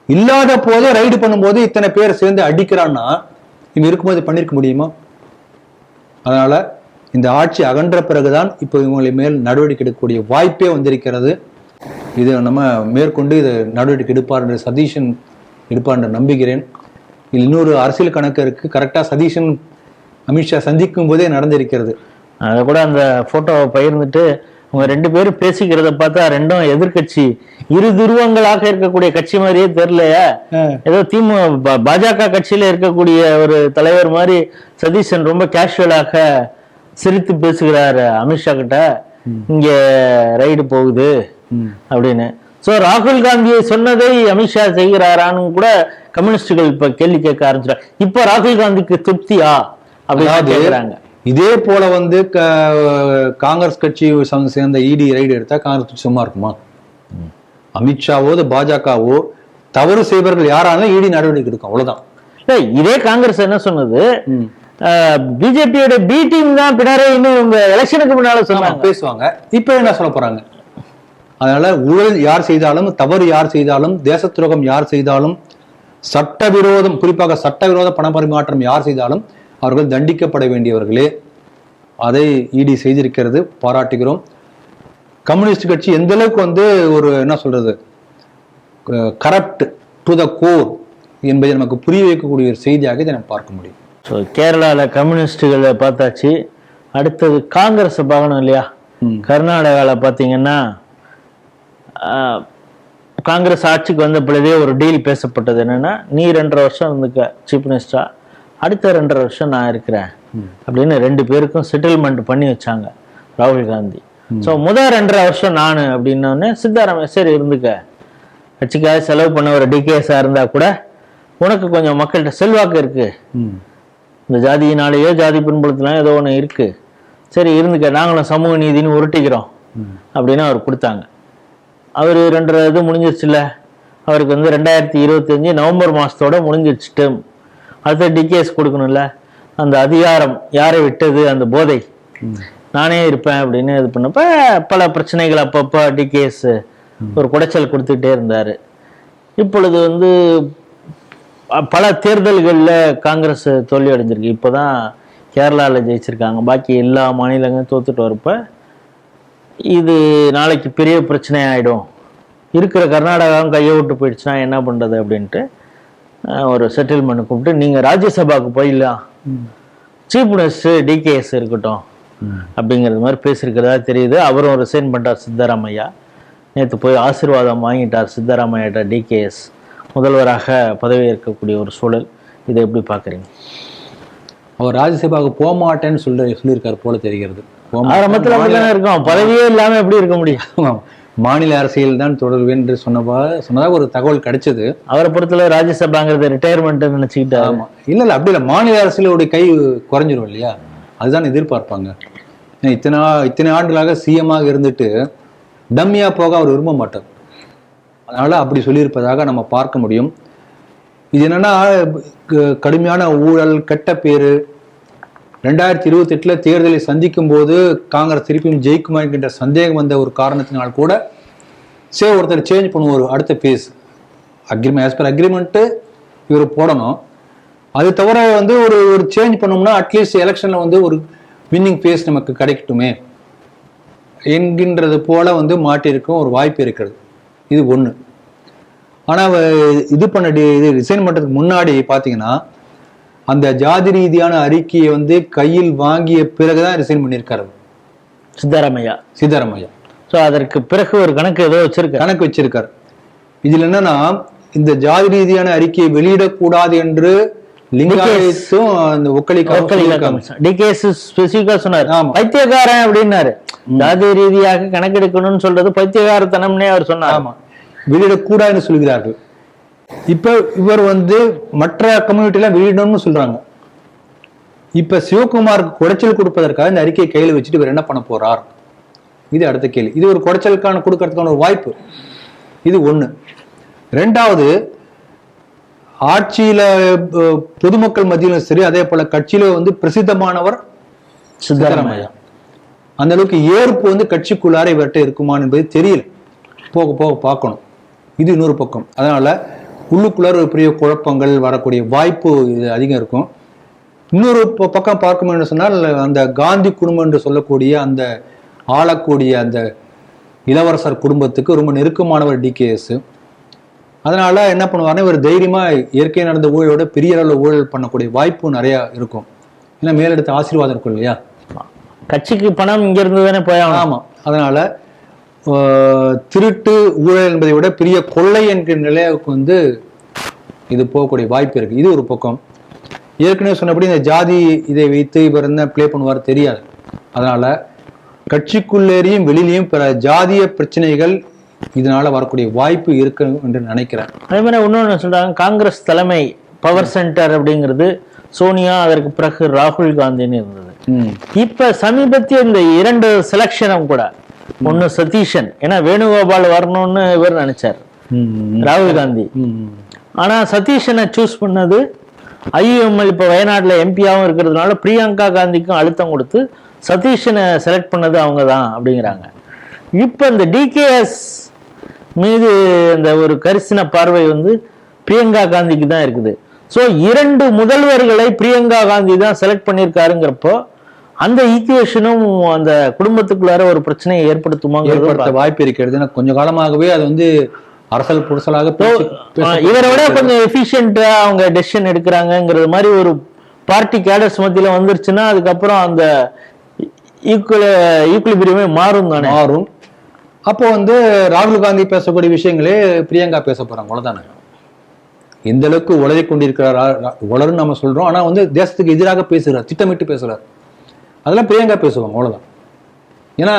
இல்லாத போதே ரைடு பண்ணும்போது இத்தனை பேர் சேர்ந்து அடிக்கிறான்னா இவங்க இருக்கும்போது பண்ணிருக்க முடியுமா? அதனால இந்த ஆட்சி அகன்ற பிறகுதான் இப்போ இவங்களை மேல் நடவடிக்கை எடுக்கக்கூடிய வாய்ப்பே வந்திருக்கிறது. இது நம்ம மேற்கொண்டு இது நடவடிக்கை எடுப்பார் என்று சதீஷன் எடுப்பார் என்று நம்புகிறேன். இது இன்னொரு அரசியல் கணக்கு இருக்கு. கரெக்டா சதீஷன் அமித்ஷா சந்திக்கும் போதே நடந்திருக்கிறது. அதை கூட அந்த போட்டோவை பகிர்ந்துட்டு அவங்க 2 பேரும் பேசிக்கிறத பார்த்தா ரெண்டும் எதிர்கட்சி, இரு துருவங்களாக இருக்கக்கூடிய கட்சி மாதிரியே தெரியலையா? ஏதோ பாஜக கட்சியில இருக்கக்கூடிய ஒரு தலைவர் மாதிரி சதீஷன் ரொம்ப கேஷுவலாக சிரித்து பேசுகிறாரு அமித்ஷா கிட்ட, இங்க ரைடு போகுது அப்படின்னு. சோ ராகுல் காந்தியை சொன்னதை அமித்ஷா செய்கிறாரான்னு கூட கம்யூனிஸ்டுகள் இப்ப கேள்வி கேட்க ஆரம்பிச்சிட்டாங்க. இப்ப ராகுல் காந்திக்கு திருப்தியா அப்படின்னு கேட்கிறாங்க. இதே போல வந்து காங்கிரஸ் கட்சி சேர்ந்த இடி ரைடு எடுத்தா காங்கிரஸ் கட்சி சும்மா இருக்குமா? அமித்ஷாவோ பாஜகவோ தவறு செய்பவர்கள் யாராலும் இடி நடவடிக்கை எடுக்கும், அவ்வளவுதான். இதே காங்கிரஸ் என்ன சொன்னது, பிஜேபியோட பி டீம் தான் பினராயின்னு எலெக்ஷனுக்கு முன்னால சொன்னாங்க, பேசுவாங்க. இப்ப என்ன சொல்ல போறாங்க? அதனால ஊழல் யார் செய்தாலும், தவறு யார் செய்தாலும், தேச துரோகம் யார் செய்தாலும், சட்டவிரோதம் குறிப்பாக சட்டவிரோத பண பரிமாற்றம் யார் செய்தாலும் அவர்கள் தண்டிக்கப்பட வேண்டியவர்களே. அதை இடி செய்திருக்கிறது, பாராட்டுகிறோம். கம்யூனிஸ்ட் கட்சி எந்த அளவுக்கு வந்து ஒரு என்ன சொல்றது கரப்ட் டு த கோர் என்பதை நமக்கு புரிய வைக்கக்கூடிய ஒரு செய்தியாக இதை நம்ம பார்க்க முடியும். ஸோ கேரளாவில் கம்யூனிஸ்டுகளை பார்த்தாச்சு, அடுத்தது காங்கிரஸை பார்க்கணும் இல்லையா? கர்நாடகாவில் பார்த்தீங்கன்னா காங்கிரஸ் ஆட்சிக்கு வந்த பொழுதே ஒரு டீல் பேசப்பட்டது. என்னன்னா, நீ 2.5 வருஷம் இருந்துக்க சீஃப் மினிஸ்டரா, அடுத்த 2.5 வருஷம் நான் இருக்கிறேன் அப்படின்னு 2 பேருக்கும் செட்டில்மெண்ட் பண்ணி வச்சாங்க ராகுல் காந்தி. ஸோ முதல் 2.5 வருஷம் நான் அப்படின்னோடனே சித்தாராமையா சரி இருந்துக்க, கட்சிக்காக செலவு பண்ண ஒரு டிகேஸா இருந்தா கூட உனக்கு கொஞ்சம் மக்கள்கிட்ட செல்வாக்கு இருக்கு, இந்த ஜாதியினாலேயோ ஜாதி பின்புலத்தினாலும் ஏதோ ஒன்று இருக்கு, சரி இருந்துக்க, நாங்களும் சமூக நீதினு உருட்டிக்கிறோம் அப்படின்னு அவர் கொடுத்தாங்க. அவர் 2 இது முடிஞ்சிருச்சுல்ல, அவருக்கு வந்து 2025 நவம்பர் மாசத்தோட முடிஞ்சிருச்சு டேர்ம். அடுத்த டிகேஎஸ் கொடுக்கணும்ல, அந்த அதிகாரம் யாரை விட்டது, அந்த போதை நானே இருப்பேன் அப்படின்னு இது பண்ணப்ப பல பிரச்சனைகள் அப்பப்போ டிகேஎஸ் ஒரு குடைச்சல் கொடுத்துட்டே இருந்தாரு. இப்பொழுது வந்து பல தேர்தல்களில் காங்கிரஸ் தோல்வி அடைஞ்சிருக்கு. இப்போதான் கேரளாவில் ஜெயிச்சிருக்காங்க, பாக்கி எல்லா மாநிலங்களும் தோத்துட்டு வரப்ப இது நாளைக்கு பெரிய பிரச்சனை ஆகிடும், இருக்கிற கர்நாடகாவும் கையை விட்டு போயிடுச்சுன்னா என்ன பண்ணுறது அப்படின்ட்டு ஒரு செட்டில்மெண்ட் கூப்பிட்டு நீங்கள் ராஜ்யசபாவுக்கு போயிடலாம், சீஃப் மினிஸ்டர் டிகேஎஸ் இருக்கட்டும் அப்படிங்கிறது மாதிரி பேசியிருக்கிறதா தெரியுது. அவரும் ரிசைன் பண்ணிட்டார் சித்தராமையா. நேற்று போய் ஆசீர்வாதம் வாங்கிட்டார் சித்தராமையாட்ட டிகேஎஸ் முதல்வராக பதவி ஏற்கக்கூடிய ஒரு சூழல். இதை எப்படி பார்க்குறீங்க? அவர் ராஜ்யசபாவுக்கு போக மாட்டேன்னு சொல்லியிருக்காரு போல தெரிகிறது. ஆரம்பத்தில் அப்படிதானே இருக்கும், பதவியே இல்லாமல் எப்படி இருக்க முடியும்? மாநில அரசியல் தான் தொடர்பு என்று சொன்னதாக ஒரு தகவல் கிடைச்சது. அவரை பொறுத்தல ராஜ்யசபாங்கிறது ரிட்டையர்மெண்ட் நினைச்சுக்கிட்டு. ஆமா, இல்ல அப்படி இல்லை, மாநில அரசியலுடைய கை குறைஞ்சிரும் இல்லையா, அதுதான் எதிர்பார்ப்பாங்க. இத்தனை ஆண்டுகளாக சிஎம்மாக இருந்துட்டு டம்மியா போக அவர் விரும்ப மாட்டார். அதனால அப்படி சொல்லியிருப்பதாக நம்ம பார்க்க முடியும். இது என்னன்னா கடுமையான ஊழல், கெட்ட பேரு. 2028 தேர்தலை சந்திக்கும் போது காங்கிரஸ் திருப்பியும் ஜெயிக்குமா என்கின்ற சந்தேகம் வந்த ஒரு காரணத்தினால் கூட ஒருத்தர் சேஞ்ச் பண்ணுவார். அடுத்த phase agreement, as per agreement இவர் போடணும். அது தவிர வந்து ஒரு சேஞ்ச் பண்ணோம்னா அட்லீஸ்ட் எலெக்ஷன்ல வந்து ஒரு வின்னிங் பேஸ் நமக்கு கிடைக்கட்டுமே என்கின்றது போல வந்து மாட்டிருக்கும் ஒரு வாய்ப்பு இருக்கிறது. இது ஒன்று. ஆனால் இது ரிசைன் பண்ணுறதுக்கு முன்னாடி பார்த்தீங்கன்னா அந்த ஜாதி ரீதியான அறிக்கையை வந்து கையில் வாங்கிய பிறகுதான் ரிசைன் பண்ணியிருக்காரு சித்தராமையா. ஸோ அதற்கு பிறகு ஒரு கணக்கு வச்சிருக்காரு. இதுல என்னன்னா இந்த ஜாதி ரீதியான அறிக்கையை வெளியிடக்கூடாது என்று லிங்காயத்தும் அந்த சொன்னார். பைத்தியக்காரன் அப்படின்னாரு. ஜாதி ரீதியாக கணக்கெடுக்கணும்னு சொல்றது பைத்தியகாரத்தனம்னே அவர் சொன்னார். ஆமா, வெளியிடக்கூடாதுன்னு சொல்கிறார்கள். இப்ப இவர் வந்து மற்ற கம்யூனிட்டில வெளியிடணும்னு சொல்றாங்க. இப்ப சிவகுமாருக்கு குடைச்சல் கொடுப்பதற்காக இந்த அறிக்கையை கையில் வச்சுட்டு இவர் என்ன பண்ண போறார், இது அடுத்த கேள்வி. இது ஒரு குடைச்சலுக்கான கொடுக்கறதுக்கான ஒரு வாய்ப்பு. இது ஒண்ணு. ரெண்டாவது, ஆட்சியில பொதுமக்கள் மத்தியிலும் சரி, அதே போல கட்சியில வந்து பிரசித்தமானவர் சித்தராமையா. அந்த அளவுக்கு ஏற்பு வந்து கட்சிக்குள்ளார இவர்கிட்ட இருக்குமான்னு என்பது தெரியல, போக போக பார்க்கணும். இது இன்னொரு பக்கம். அதனால உள்ளுக்குள்ளார ஒரு பெரிய குழப்பங்கள் வரக்கூடிய வாய்ப்பு இது அதிகம் இருக்கும். இன்னொரு பக்கம் பார்க்கணும் என்று சொன்னால் அந்த காந்தி குடும்பம் என்று சொல்லக்கூடிய அந்த ஆளக்கூடிய அந்த இளவரசர் குடும்பத்துக்கு ரொம்ப நெருக்கமானவர் டிகேஎஸ். அதனால என்ன பண்ணுவாருன்னா இவர் தைரியமா இயற்கை நடந்த ஊழலோட பெரிய அளவில் ஊழல் பண்ணக்கூடிய வாய்ப்பு நிறைய இருக்கும். ஏன்னா மேலெடுத்த ஆசீர்வாதம் இருக்கும் இல்லையா, கட்சிக்கு பணம் இங்க இருந்து தானே போயாகணும். ஆமா, அதனால திருட்டு ஊழல் என்பதை விட பெரிய கொள்ளை என்கிற நிலையாவுக்கு வந்து இது போகக்கூடிய வாய்ப்பு இருக்கு. இது ஒரு பக்கம். ஏற்கனவே சொன்னபடி இந்த ஜாதி இதை வைத்து இவர் என்ன பிளே பண்ணுவார் தெரியாது. அதனால கட்சிக்குள்ளேயும் வெளியிலையும் பிற ஜாதிய பிரச்சனைகள் இதனால வரக்கூடிய வாய்ப்பு இருக்கு என்று நினைக்கிறேன். அதே மாதிரி இன்னொன்னு சொல்றாங்க, காங்கிரஸ் தலைமை பவர் சென்டர் அப்படிங்கிறது சோனியா, அதற்கு பிறகு ராகுல் காந்தின்னு இருந்தது. இப்ப சமீபத்திய இந்த 2 செலக்ஷனும் கூட, ஒண்ணு சதீஷன், ஏன்னா வேணுகோபால் வரணும்னு இவர் நினைச்சார் ராகுல் காந்தி. ஆனா சதீஷனை சூஸ் பண்ணது ஐயுஎம்எல் இப்ப வயநாட்டுல எம்பியாவும் இருக்கிறதுனால பிரியங்கா காந்திக்கும் அழுத்தம் கொடுத்து சதீஷனை செலக்ட் பண்ணது அவங்க தான் அப்படிங்கிறாங்க. இப்ப இந்த டிகேஎஸ் மீது இந்த ஒரு கரிசன பார்வை வந்து பிரியங்கா காந்திக்கு தான் இருக்குது. ஸோ 2 முதல்வர்களை பிரியங்கா காந்தி தான் செலக்ட் பண்ணியிருக்காருங்கிறப்போ அந்த ஈக்குவேஷனும் அந்த குடும்பத்துக்குள்ளார ஒரு பிரச்சனையை ஏற்படுத்த வாய்ப்பு இருக்கிறது. கொஞ்ச காலமாகவே அது வந்து அரசல் புரசலாக இவரை விட கொஞ்சம் எஃபிஷியன்டா அவங்க டெசிஷன் எடுக்கிறாங்கிறது மாதிரி ஒரு பார்ட்டி கேடர்ஸ் மத்தியில வந்துருச்சுன்னா அதுக்கப்புறம் அந்த ஈக்குவலிபிரியமே மாறும் தானே. மாறும். அப்போ வந்து ராகுல் காந்தி பேசக்கூடிய விஷயங்களே பிரியங்கா பேச போறாங்க. அவ்வளவுதானே. எந்த அளவுக்கு உளறி கொண்டிருக்கிறார், உளருன்னு நம்ம சொல்றோம். ஆனா வந்து தேசத்துக்கு எதிராக பேசுகிறார், திட்டமிட்டு பேசுறார், அதெல்லாம் பிரியங்கா பேசுவாங்க. அவ்வளவுதான். ஏன்னா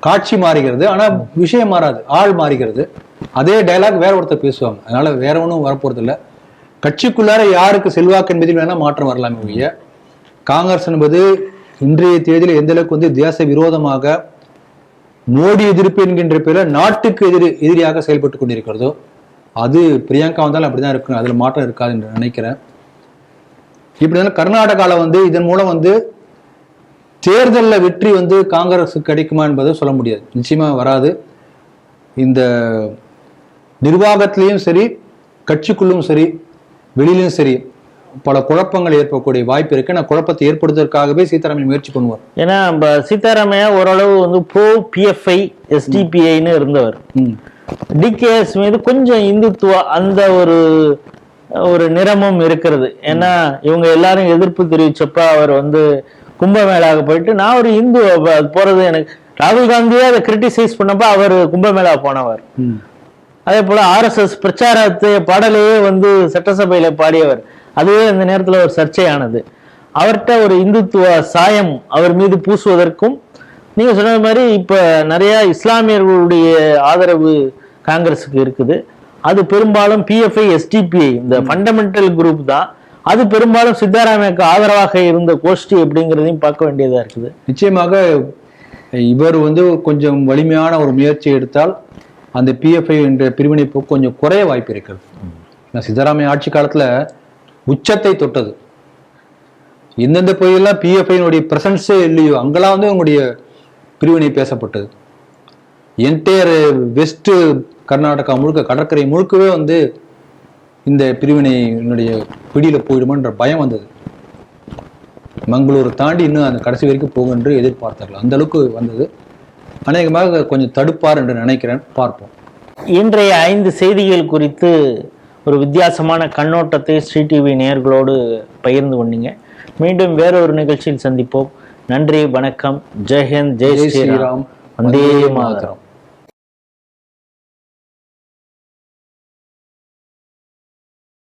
காட்சி மாறுகிறது, ஆனா விஷயம் மாறாது, ஆள் மாறுகிறது. அதே டைலாக் வேற ஒருத்தர் பேசுவாங்க. அதனால வேற ஒன்றும் வரப்போறது இல்லை. கட்சிக்குள்ளார யாருக்கு செல்வாக்கு என்பதில் வேணா மாற்றம் வரலாமே ஒழிய, காங்கிரஸ் என்பது இன்றைய தேதியில் எந்த அளவுக்கு வந்து தேச விரோதமாக மோடி எதிர்ப்பு என்கின்ற பேரில் நாட்டுக்கு எதிரியாக செயல்பட்டு கொண்டிருக்கிறதோ அது பிரியங்கா வந்தாலும் அப்படிதான் இருக்கும், அதுல மாற்றம் இருக்காது என்று நினைக்கிறேன். இப்படி கர்நாடகாவில் வந்து இதன் மூலம் வந்து தேர்தலில் வெற்றி வந்து காங்கிரஸுக்கு கிடைக்குமா என்பதை சொல்ல முடியாது, நிச்சயமா வராது. இந்த நிர்வாகத்திலையும் சரி, கட்சிக்குள்ளும் சரி, வெளியிலும் சரி பல குழப்பங்கள் ஏற்படக்கூடிய வாய்ப்பு இருக்கு. நான் குழப்பத்தை ஏற்படுத்துவதற்காகவே சீதாராமன் முயற்சி பண்ணுவார். ஏன்னா சீதாராமையா ஓரளவு வந்து ப்ரோ PFI SDPIன்னு இருந்தவர். டிகேஎஸ் மீது கொஞ்சம் இந்துத்துவ அந்த ஒரு நிறமும் இருக்கிறது. ஏன்னா இவங்க எல்லாரும் எதிர்ப்பு தெரிவிச்சப்ப அவர் வந்து கும்பமேளாவுக்கு போயிட்டு நான் ஒரு இந்து போறது, எனக்கு ராகுல் காந்தியே அதை கிரிட்டிசைஸ் பண்ணப்ப அவர் கும்பமேளா போனவர். அதே போல RSS பிரச்சாரத்தை பாடலையே வந்து சட்டசபையில பாடியவர். அதுவே அந்த நேரத்துல ஒரு சர்ச்சையானது. அவர்கிட்ட ஒரு இந்துத்துவ சாயம் அவர் மீது பூசுவதற்கும், நீங்க சொன்ன மாதிரி இப்ப நிறைய இஸ்லாமியர்களுடைய ஆதரவு காங்கிரஸுக்கு இருக்குது. அது பெரும்பாலும் PFI SDPI இந்த ஃபண்டமெண்டல் குரூப் தான். அது பெரும்பாலும் சித்தாராமையாவுக்கு ஆதரவாக இருந்த கோஷ்டி அப்படிங்கிறதையும் பார்க்க வேண்டியதா இருக்குது. நிச்சயமாக இவர் வந்து கொஞ்சம் வலிமையான ஒரு முயற்சி எடுத்தால் அந்த PFI என்ற பிரிவினை கொஞ்சம் குறைய வாய்ப்பு இருக்கிறது. சித்தராமையா ஆட்சி காலத்துல உச்சத்தை தொட்டது. எந்தெந்த பகுதியெல்லாம் PFI பிரசன்ஸே இல்லையோ அங்கெல்லாம் வந்து அவங்களுடைய பிரிவினை பேசப்பட்டது. என்டையர் வெஸ்ட் கர்நாடகா முழுக்க, கடற்கரை முழுக்கவே வந்து இந்த பிரிவினையினுடைய பிடியில போயிடுமன்ற பயம் வந்தது. மங்களூர் தாண்டி இன்னும் அந்த கடைசி வரைக்கும் போகும் என்று எதிர்பார்த்தார்கள். அந்த அளவுக்கு வந்தது. அநேகமாக கொஞ்சம் தடுப்பார் என்று நினைக்கிறேன். பார்ப்போம். இன்றைய 5 செய்திகள் குறித்து ஒரு வித்தியாசமான கண்ணோட்டத்தை ஸ்ரீ டிவி நேயர்களோடு பகிர்ந்து கொண்டீங்க. மீண்டும் வேறொரு நிகழ்ச்சியில் சந்திப்போம். நன்றி, வணக்கம். ஜெய்ஹிந்த், ஜெய் ஸ்ரீராம், வந்தே மாதரம்.